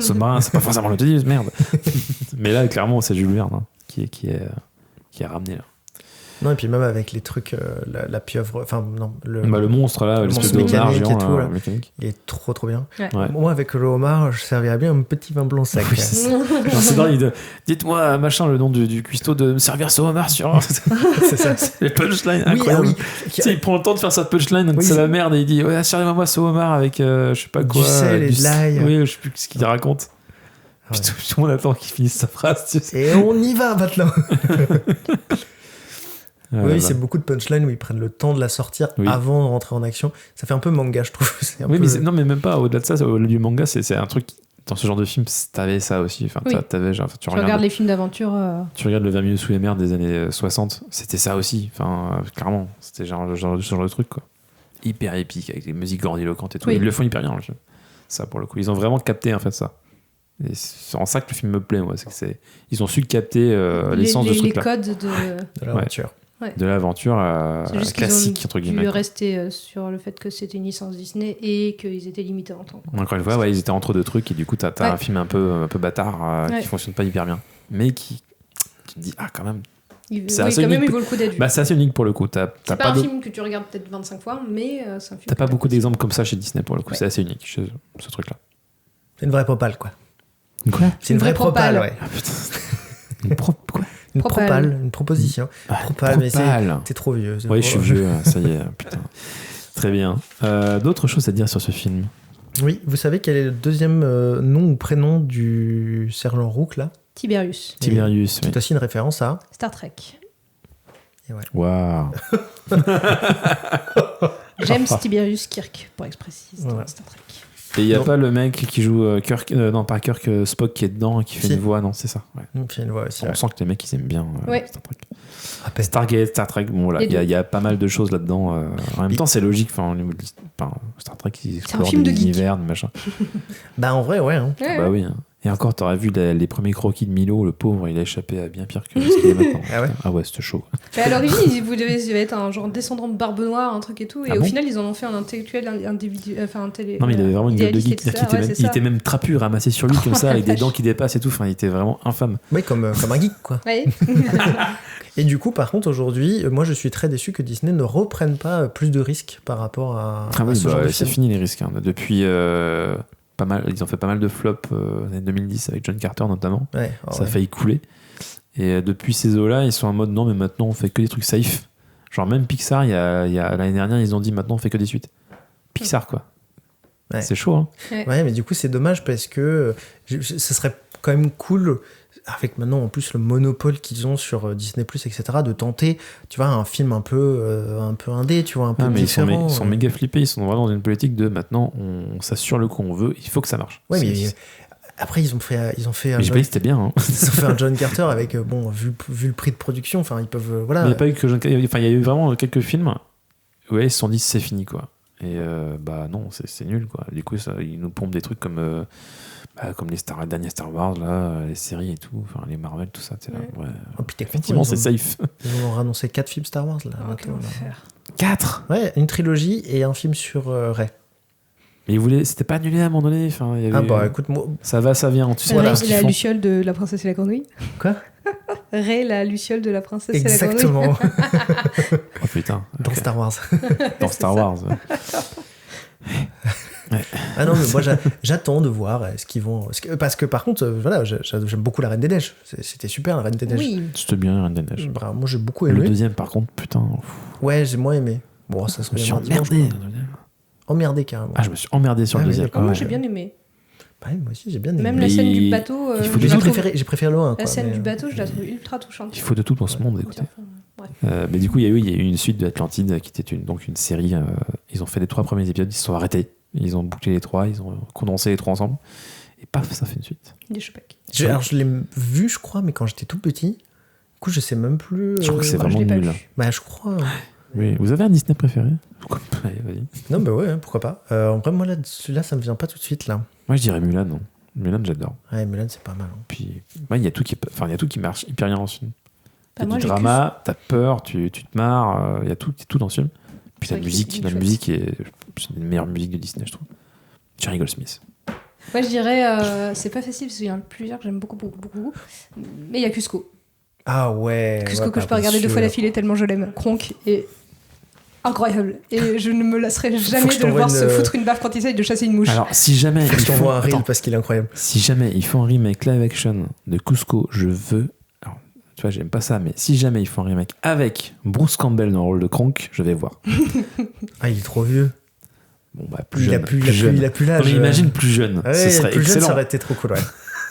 Sous-marin, c'est pas forcément le Nautilus, merde. Mais là, clairement, c'est Jules Verne hein, qui est ramené là. Non, et puis même avec les trucs, la pieuvre, enfin non, le monstre là, l'espèce monstre de homard mécanique et géant, tout, là. mécanique. il est trop bien. Ouais. Ouais. Moi, avec le homard, je servirais bien un petit vin blanc sec. Oui, c'est ça. Non, c'est dingue, dites-moi, machin, le nom du cuistot de me servir ce homard sur. C'est ça. Les punchlines, Oui, incroyable. oui. Tu sais, il prend le temps de faire sa punchline, donc Oui, c'est c'est- la merde, et il dit ouais, servez-moi ce homard avec je sais pas quoi. Du sel et de l'ail. Oui, je sais plus ce qu'il raconte. Ouais. Puis tout le monde attend qu'il finisse sa phrase. Tu sais. Et on y va maintenant. Oui, Voilà. c'est beaucoup de punchlines où ils prennent le temps de la sortir Oui. avant de rentrer en action. Ça fait un peu manga, je trouve. C'est un Oui, peu... mais non, mais même pas au-delà de ça, au-delà du manga, c'est un truc. Dans ce genre de film, t'avais ça aussi. Enfin, Oui. t'avais, genre, Tu regardes les films d'aventure. tu regardes le Vermilion sous les mers des années 60, c'était ça aussi. Enfin, clairement, c'était ce genre de truc, quoi. Hyper épique, avec les musiques grandiloquentes et tout. Oui. Ils le font hyper bien, le film. Ça, pour le coup. Ils ont vraiment capté, en fait, ça. Et c'est en ça que le film me plaît, moi. Ils ont su capter l'essence de ce les truc-là. codes De l'aventure. De l'aventure C'est juste classique, qu'ils entre ont dû guillemets. rester sur le fait que c'était une licence Disney et qu'ils étaient limités en temps. Encore une fois, ils étaient entre deux trucs et du coup, t'as un film un peu bâtard qui fonctionne pas hyper bien. Mais qui tu te dis, quand même. C'est assez quand même, unique. il vaut le coup d'être vu. C'est assez unique pour le coup. C'est pas un film que tu regardes peut-être 25 fois, mais c'est un film. T'as pas beaucoup d'exemples comme ça chez Disney pour le coup. C'est assez unique, ce truc-là. C'est une vraie propale, quoi. Quoi? C'est une vraie propale, ouais. Ah putain. Quoi? Une propale, une proposition. Propale, mais c'est trop vieux. Oui, je suis vieux, ça y est, putain. Très bien. D'autres choses à dire sur ce film? Oui, vous savez quel est le deuxième nom ou prénom du sergent Rook, là? Tiberius. Tiberius, oui. C'est aussi une référence à Star Trek. Et ouais. Waouh. James Tiberius Kirk, pour être précise, dans Ouais. Star Trek. Et il n'y a pas le mec qui joue Kirk, non pas Kirk, Spock qui est dedans et qui fait Si. une voix, non, c'est ça. Ouais. Il fait une voix aussi. On sent que les mecs ils aiment bien Star Trek. Rappelle. Stargate, Star Trek, bon voilà, il y a pas mal de choses là-dedans. En même temps, c'est logique. Enfin, Star Trek, ils explorent film de geek. l'univers, de machin. Bah en vrai, ouais. Hein. Ouais, Bah oui. Hein. Et encore, t'aurais vu les premiers croquis de Milo, le pauvre, il a échappé à bien pire que ce qu'il est maintenant. Ah ouais. Ah ouais, c'était chaud. Mais à l'origine, vous devez être un genre descendant de Barbe Noire, un truc et tout. Et au bon final, ils en ont fait un intellectuel, individu, enfin un télé. Non, mais il avait vraiment une gueule de idéaliste, geek. etc. Il était même trapu, ramassé sur lui comme ça, avec des vache. dents qui dépassent et tout. Enfin, il était vraiment infâme. Oui, comme un geek, quoi. Ouais. Et du coup, par contre, aujourd'hui, moi, je suis très déçu que Disney ne reprenne pas plus de risques par rapport à ce genre de c'est film. fini les risques. Hein. Depuis pas mal, ils ont fait pas mal de flops années 2010 avec John Carter notamment. Ouais, Ça a failli couler. Et depuis ces eaux-là, ils sont en mode non, mais maintenant on fait que des trucs safe. Genre même Pixar, il y a l'année dernière, ils ont dit maintenant on fait que des suites. Pixar quoi. Ouais. C'est chaud. Hein. Ouais, mais du coup, c'est dommage parce que ce serait quand même cool, avec maintenant en plus le monopole qu'ils ont sur Disney+, etc., de tenter, tu vois, un film un peu indé, tu vois, un peu Mais différent. ils sont méga flippés, ils sont vraiment dans une politique de maintenant on s'assure le coup on veut, il faut que ça marche. Ouais, mais après ils ont fait un mais j'ai pas dit que c'était bien. Hein. ils ont fait un John Carter avec vu le prix de production, enfin ils peuvent voilà. Mais il n'y a pas eu que John Carter, enfin il y a eu vraiment quelques films où ils se sont dit c'est fini quoi. Et bah non, c'est nul quoi. Du coup ils nous pompent des trucs comme les derniers Star Wars là, les séries et tout, enfin les Marvel tout ça, c'est là. Ouais. Oh, putain, Effectivement, c'est safe. Ils ont annoncé 4 films Star Wars là. Oh, quel maintenant, là. enfer. 4. Ouais, une trilogie et un film sur Rey. Mais c'était pas annulé à un moment donné. Enfin, il y avait Bah écoute, moi. ça va, ça vient. Tu sais Voilà. pas ce qu'ils La font. luciole de la princesse et la grenouille. Quoi? Rey, la luciole de la princesse et la grenouille. Exactement. Oh putain. Dans ok. Star Wars. Dans Star Wars. Ah non, mais moi j'attends de voir ce qu'ils vont. Parce que par contre, voilà, j'aime beaucoup La Reine des Neiges. C'était super, La Reine des Neiges. Oui. C'était bien, Reine des Neiges. Bah, moi j'ai beaucoup Le aimé. deuxième, par contre, putain. Ouais, j'ai moins aimé. Bon, ça Je serait me suis un dimanche, emmerdé. quoi. Emmerdé carrément. Ah, je me suis emmerdé sur Ah le oui, deuxième. d'accord. Moi, Ouais. j'ai bien aimé. Ouais, moi aussi j'ai bien aimé. Même Mais la scène il- du bateau. il faut je des la trucs trouve- J'ai préféré le 1. La scène du bateau, je la trouve ultra touchante. Il faut de tout dans ce monde, écoutez. Bref. Mais du coup, il y a eu une suite de Atlantide qui était donc une série. Ils ont fait les 3 premiers épisodes, ils se sont arrêtés. Ils ont bouclé les 3, ils ont condensé les 3 ensemble. Et paf, ça fait une suite. Des choupecs. Alors je l'ai vu, je crois, mais quand j'étais tout petit. Du coup, je sais même plus. Je crois que c'est moi, je vraiment l'ai pas nul. vu. Bah, je crois. Oui. Vous avez un Disney préféré? Allez, vas-y. Non, bah ouais, pourquoi pas. En vrai, moi, là, celui-là, ça me vient pas tout de suite, là. Moi, je dirais Mulan. Non. Mulan, j'adore. Ouais, Mulan, c'est pas mal. Hein. Puis, ouais, il y a tout qui marche hyper bien dans ce film. Bah, T'as moi, du j'ai drama, t'as peur, tu te marres, il y a tout dans ce film. Puis C'est la vrai que musique, c'est la chouette. musique c'est une des meilleures musiques de Disney, je trouve. Jerry Goldsmith. Moi, je dirais, c'est pas facile parce qu'il y en a plusieurs que j'aime beaucoup. Mais il y a Cusco. Ah ouais. Cusco ouais, que je peux regarder 2 fois d'affilée tellement je l'aime. Kronk est incroyable. Et je ne me lasserai jamais que je de le t'envoie voir se une- foutre une baffe quand il essaye de chasser une mouche. Alors, si jamais Faut que je ils font, t'envoie un reel attends, parce qu'il est incroyable. si jamais ils font un remake live action de Cusco, je veux. Alors, tu vois, j'aime pas ça, mais si jamais ils font un remake avec Bruce Campbell dans le rôle de Kronk, je vais voir. Ah, il est trop vieux. Bon, bah, plus Il jeune. a plus Non, l'âge. mais imagine plus jeune. Ouais, ce serait plus jeune, excellent. ça aurait été trop cool, ouais.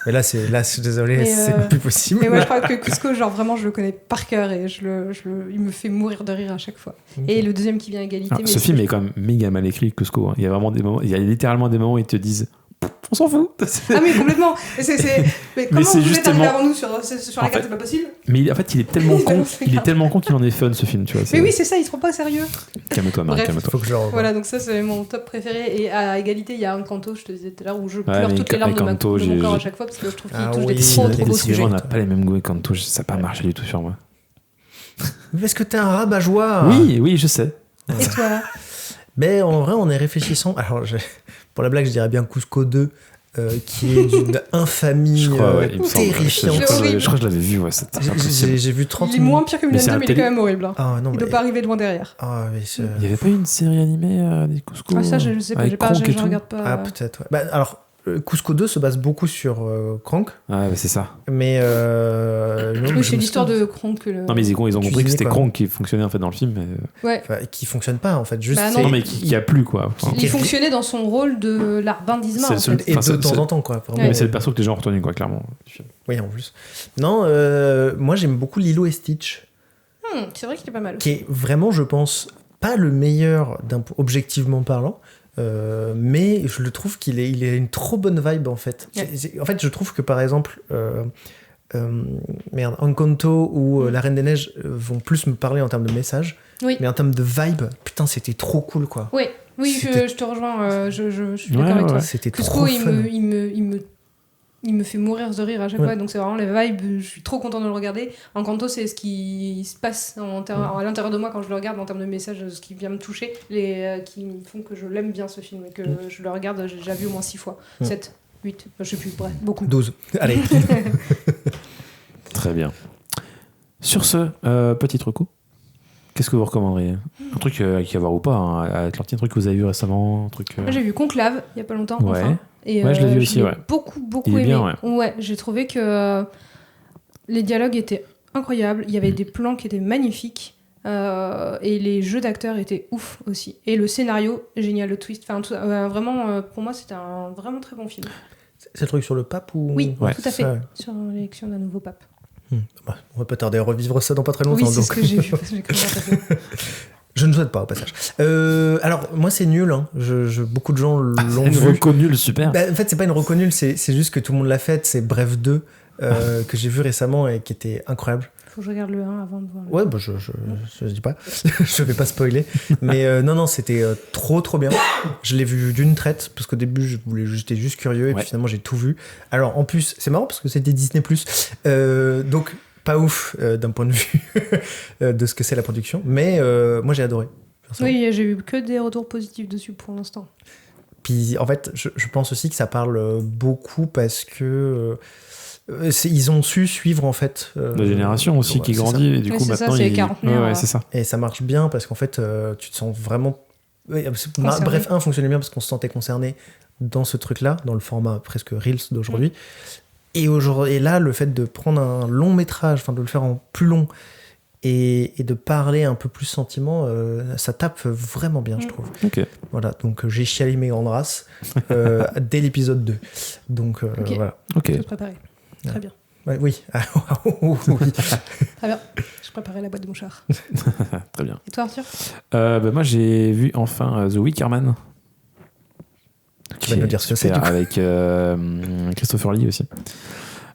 Mais là, je suis désolé, Mais, c'est plus possible. Mais moi, je crois que Cusco, genre vraiment, je le connais par cœur et il me fait mourir de rire à chaque fois. Et le deuxième qui vient à égalité. Alors, ce film est quand même méga mal écrit, Cusco. Hein. Il y a vraiment des moments, il y a littéralement des moments où ils te disent on s'en fout. Ah mais complètement. Mais comment c'est vous pouvez justement- arriver avant nous sur la carte, fait- c'est pas possible. Mais en fait, il est tellement con, qu'il en est fun ce film, tu vois. Mais oui, c'est ça, ils se prend pas au sérieux. Calme-toi, Marie, Bref. calme-toi. Faut que je le revoie. Voilà, donc ça c'est mon top préféré. Et à égalité, il y a Encanto, je te disais tout à l'heure, où je pleure mais toutes les larmes de Encanto, mon corps à j'ai- chaque fois parce que je trouve qu'il Ah touche oui, des trop beaux Décidément, sujets. on n'a pas les mêmes goûts quand ça n'a pas marché du tout sur moi. Mais parce que t'es un rabat-joie. Oui, je sais. Et toi? Mais en vrai, on est réfléchissant. Alors, pour la blague, je dirais bien Cusco 2, qui est d'une infamie Je crois, ouais, il me semble. terrifiante. C'est horrible. Je crois que je l'avais vu, ouais, c'était pas possible. J'ai vu 30 Il est moins pire que Mais Mulan c'est 2, un mais il est télé- quand même horrible. Hein. Ah non, Il mais... doit pas arriver de loin derrière. Ah, mais c'est- Il n'y avait pas eu une série animée des Cusco Ah, ça, je sais pas, avec j'ai pas, Kronk et je tout regarde pas. Ah, peut-être, ouais. Bah, alors, Cusco 2 se base beaucoup sur Crank, Ah, ouais, c'est ça. mais... non, Oui, je c'est me l'histoire souviens- de Kronk que le. Non, mais ils ont compris que Cuisiner, c'était quoi. Kronk qui fonctionnait en fait dans le film. Mais... Ouais. Enfin, qui fonctionne pas, en fait. Juste, Bah, non. c'est- Non, mais qui a plu, quoi. Enfin, Il fonctionnait dans son rôle de Vin Diesel. C'est le En seul- fait. Et Enfin, de c'est- temps en temps, quoi. Vraiment. mais c'est le perso que les gens ont retenu, quoi, clairement. Du film. Oui, en plus. Non, moi, j'aime beaucoup Lilo et Stitch, C'est vrai qu'il est pas mal. qui est vraiment, je pense, pas le meilleur objectivement parlant, mais je le trouve qu'il il a une trop bonne vibe en fait. Ouais. En fait, je trouve que par exemple, Encanto ou La Reine des Neiges vont plus me parler en termes de message, Oui. mais en termes de vibe, putain, c'était trop cool quoi. Oui, C'était- je te rejoins. Je suis Ouais, d'accord avec ouais. toi. C'était Cusco, trop fun. il me fait mourir de rire à chaque Ouais. fois, donc c'est vraiment les vibes, je suis trop content de le regarder. Encanto, c'est ce qui se passe à l'intérieur de moi quand je le regarde en termes de messages, ce qui vient me toucher, qui me font que je l'aime bien ce film et que je le regarde, j'ai déjà vu au moins 6 fois, 7, 8, je sais plus, bref, beaucoup. 12. Allez. Très bien. Sur ce, petit reco. Qu'est-ce que vous recommanderiez? Un truc qui a à voir ou pas, hein, à Atlantide, un truc que vous avez vu récemment, un truc. Moi, j'ai vu Conclave il y a pas longtemps, Ouais. enfin. Et Ouais, je l'ai vu aussi, l'ai ouais. beaucoup Il est aimé. bien, ouais. J'ai trouvé que les dialogues étaient incroyables, il y avait des plans qui étaient magnifiques, et les jeux d'acteurs étaient ouf aussi. Et le scénario, génial, le twist, enfin, vraiment, pour moi, c'était un vraiment très bon film. C'est le truc sur le pape ou... Oui, Ouais. tout à fait, Ça, ouais. sur l'élection d'un nouveau pape. Bah, on va pas tarder à revivre ça dans pas très longtemps. Oui, c'est donc. ce que j'ai vu, j'ai cru voir passer. Je ne souhaite pas au passage. Alors, moi, c'est nul. Hein. Beaucoup de gens l'ont Une vu. reconnue, super. Bah, en fait, c'est pas une reconnue, c'est juste que tout le monde l'a faite. C'est Bref 2 que j'ai vu récemment et qui était incroyable. Faut que je regarde le 1 avant de voir le Ouais, bah, je dis pas. Je vais pas spoiler. Mais non, c'était trop bien. Je l'ai vu d'une traite parce qu'au début, j'étais juste curieux et Ouais. puis finalement, j'ai tout vu. Alors, en plus, c'est marrant parce que c'était Disney+. Donc, pas ouf d'un point de vue de ce que c'est la production. Mais moi, j'ai adoré. personnellement. Oui, j'ai eu que des retours positifs dessus pour l'instant. Puis en fait, je pense aussi que ça parle beaucoup parce que ils ont su suivre en fait La génération aussi ouais, qui c'est grandit et du Ouais, coup c'est ça, maintenant c'est il... quarantenaire, ouais, c'est ça. ça. Et ça marche bien parce qu'en fait, tu te sens vraiment. Ouais, Concerné. Bref, 1 fonctionnait bien parce qu'on se sentait concerné dans ce truc-là, dans le format presque Reels d'aujourd'hui. Et là, le fait de prendre un long métrage, enfin de le faire en plus long et de parler un peu plus sentiment, ça tape vraiment bien, je trouve. Ok. Voilà, donc j'ai chialé mes grandes races dès l'épisode 2. Donc Ok. voilà. Ok. Je préparer. Très bien. Ouais, oui. Ah, oui. Très bien. Je préparais la boîte de mouchoirs. Très bien. Et toi, Arthur? Moi j'ai vu enfin The Wicker Man. Tu vas nous dire ce que c'est, super, du coup. avec Christopher Lee aussi.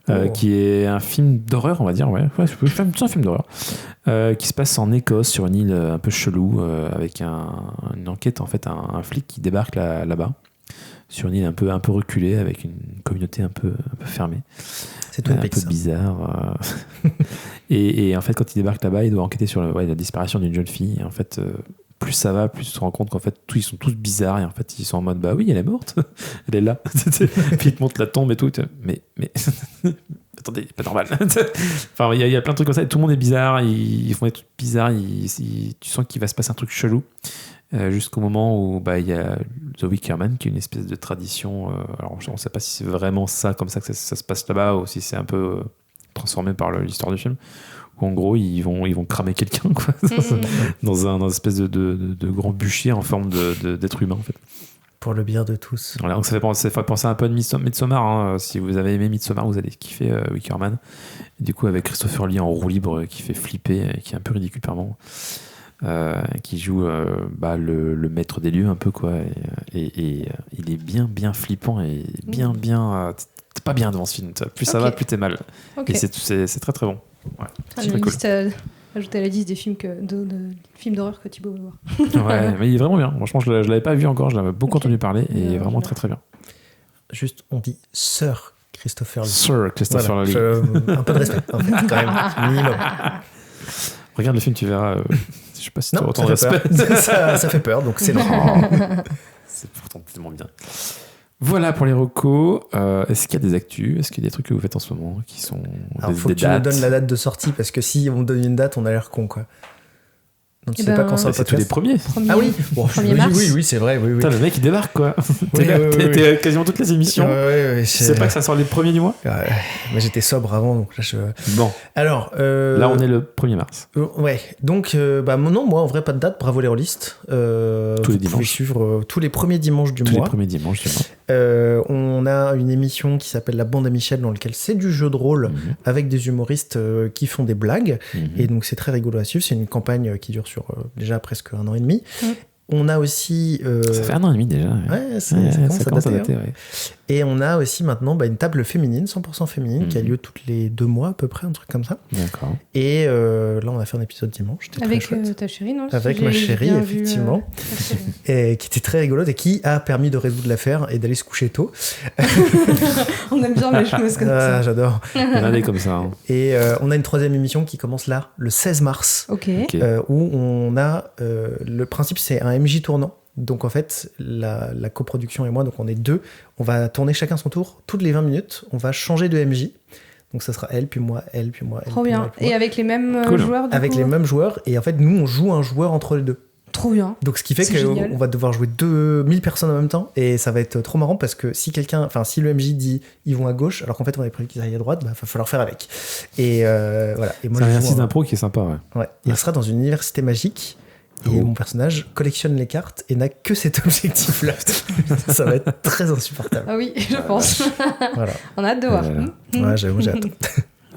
Oh. Qui est un film d'horreur, on va dire, ouais c'est un film d'horreur, qui se passe en Écosse, sur une île un peu chelou, avec une enquête, en fait, un flic qui débarque là-bas, sur une île un peu reculée, avec une communauté un peu fermée, C'est Twin un Peaks. peu bizarre. Et en fait, quand il débarque là-bas, il doit enquêter sur la disparition d'une jeune fille. Et en fait, plus ça va, plus tu te rends compte qu'en fait, ils sont tous bizarres. Et en fait, ils sont en mode, bah oui, elle est morte. Elle est là. Puis ils te montrent la tombe et tout. Mais attendez, pas normal. Enfin, il y a plein de trucs comme ça. Et tout le monde est bizarre. Ils font des trucs bizarres. Tu sens qu'il va se passer un truc chelou. Jusqu'au moment où il y a The Wicker Man, qui est une espèce de tradition. Alors, on ne sait pas si c'est vraiment ça, comme ça que ça se passe là-bas, ou si c'est un peu transformé par l'histoire du film. Où en gros, ils vont cramer quelqu'un, quoi, dans une espèce de grand bûcher en forme d'être humain, en fait. Pour le bien de tous. Voilà, donc ça fait penser un peu à Midsommar. Hein. Si vous avez aimé Midsommar, vous allez kiffer Wicker Man. Et du coup, avec Christopher Lee en roue libre, qui fait flipper, qui est un peu ridicule par moment. qui joue le maître des lieux un peu quoi, et il est bien flippant et bien t'es pas bien devant ce film, plus ça va plus t'es mal, et c'est très très bon. Ouais, c'est très cool. Ajouter à la liste des films de films d'horreur que Thibaut va voir. Ouais, mais il est vraiment bien, franchement je l'avais pas vu encore, je l'avais beaucoup entendu parler, et il est vraiment très très bien. Juste on dit Sir Christopher Lee. Sir Christopher Lee. Un peu de respect en fait, quand même, minimum. Regarde le film, tu verras. Je sais pas si tu as autant de respect. Ça fait peur, donc c'est normal. C'est pourtant tellement bien. Voilà pour les recos. Est-ce qu'il y a des actus? Est-ce qu'il y a des trucs que vous faites en ce moment qui sont Alors, faut que tu nous donnes la date de sortie, parce que si on me donne une date, on a l'air con, quoi. Donc, tu sais pas quand ça va. C'est tous les premiers. Ah oui, bon, 1er mars. Oui, c'est vrai. Oui. Putain, le mec il débarque quoi. Oui, t'es quasiment toutes les émissions. Ouais, tu sais pas que ça sort les premiers du mois. Ouais, mais j'étais sobre avant, donc là je. Bon. Alors. Là on est le 1er mars. Ouais. Donc non, moi en vrai pas de date. Bravo les rôlistes. Tous les vous dimanches. pouvez suivre tous les premiers dimanches du mois. Tous les premiers dimanches du mois. On a une émission qui s'appelle La Bande à Michel, dans laquelle c'est du jeu de rôle avec des humoristes qui font des blagues. Et donc c'est très rigolo à suivre. C'est une campagne qui dure sur déjà presque 1 an et demi. On a aussi... Ça fait 1 an et demi déjà. Ouais, ça commence à dater. Ouais. Et on a aussi maintenant une table féminine, 100% féminine, qui a lieu toutes les 2 mois à peu près, un truc comme ça. D'accord. Et là, on a fait un épisode dimanche. Avec ta chérie, non? Avec ma chérie, effectivement. Et qui était très rigolote et qui a permis de résoudre l'affaire et d'aller se coucher tôt. On aime bien les choses comme ça. J'adore. Il y en a des comme ça. Hein. Et on a une 3e émission qui commence là, le 16 mars. Ok. Où on a... le principe, c'est un MJ tournant. Donc en fait, la coproduction et moi, donc on est 2, on va tourner chacun son tour. Toutes les 20 minutes, on va changer de MJ. Donc ça sera elle, puis moi, elle, puis moi, elle. Trop bien. Et avec les mêmes joueurs du Avec coup, les mêmes joueurs. Et en fait, nous, on joue un joueur entre les 2. Trop bien. Donc ce qui fait qu'on va devoir jouer 2000 personnes en même temps. Et ça va être trop marrant parce que si le MJ dit ils vont à gauche, alors qu'en fait on avait prévu qu'ils aillent à droite, va falloir faire avec. Et voilà. Et moi, c'est un exercice d'impro qui est sympa, ouais. Il sera dans une université magique. Et mon personnage collectionne les cartes et n'a que cet objectif-là. Ça va être très insupportable. Ah oui, je pense. Voilà. On a hâte de voir. Ouais, j'avoue, j'ai hâte.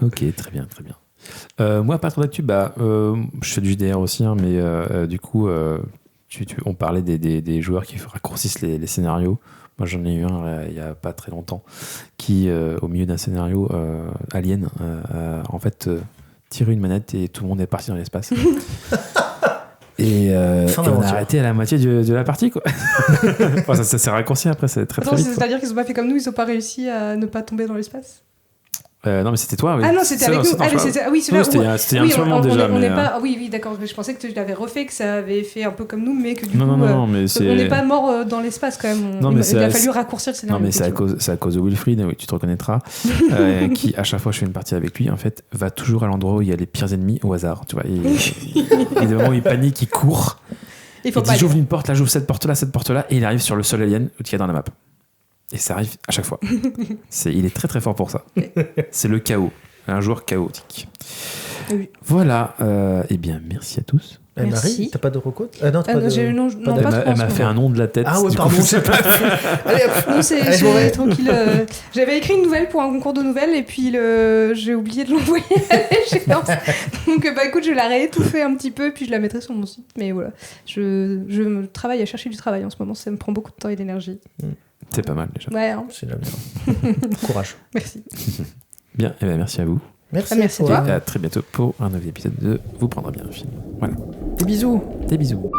Ok, très bien. Moi, pas trop d'actu, je fais du JDR aussi, hein, mais du coup, on parlait des joueurs qui raccourcissent les scénarios. Moi, j'en ai eu un il n'y a pas très longtemps qui, au milieu d'un scénario Alien, en fait, tirait une manette et tout le monde est parti dans l'espace. Et on a arrêté à la moitié de la partie, quoi. Enfin, ça s'est raccourci après, c'est très vite. C'est-à-dire qu'ils n'ont pas fait comme nous, ils n'ont pas réussi à ne pas tomber dans l'espace. Non, mais c'était toi. Oui. Ah non, c'était avec nous. C'était il y a un moment déjà. Oui, d'accord. Je pensais que tu l'avais refait, que ça avait fait un peu comme nous, mais que du coup, non, mais on n'est pas mort dans l'espace quand même. Il a fallu raccourcir le scénario. Non, mais c'est à cause de Wilfried, oui, tu te reconnaîtras, qui, à chaque fois que je fais une partie avec lui, en fait, va toujours à l'endroit où il y a les pires ennemis au hasard. Tu vois, et des moments où il panique, il court. Il dit j'ouvre une porte, là j'ouvre cette porte-là, et il arrive sur le seul alien qu'il y a dans la map. Et ça arrive à chaque fois. Il est très très fort pour ça. C'est le chaos. Un joueur chaotique. Oui. Voilà. Eh bien, merci à tous. Marie, t'as pas de reco? Non, Elle m'a fait un nom de la tête. Ah ouais, pardon, c'est pas Allez hop. Non, c'est tranquille. J'avais écrit une nouvelle pour un concours de nouvelles et puis j'ai oublié de l'envoyer à l'échéance. Donc écoute, je vais la réétouffer un petit peu puis je la mettrai sur mon site. Mais voilà, je me travaille à chercher du travail en ce moment. Ça me prend beaucoup de temps et d'énergie. C'est pas mal déjà. Ouais. Hein. C'est bien. Courage. Merci. Bien, et merci à vous. Merci à toi. Et à très bientôt pour un nouvel épisode de Vous prendre bien un film. Voilà. Des bisous. Des bisous.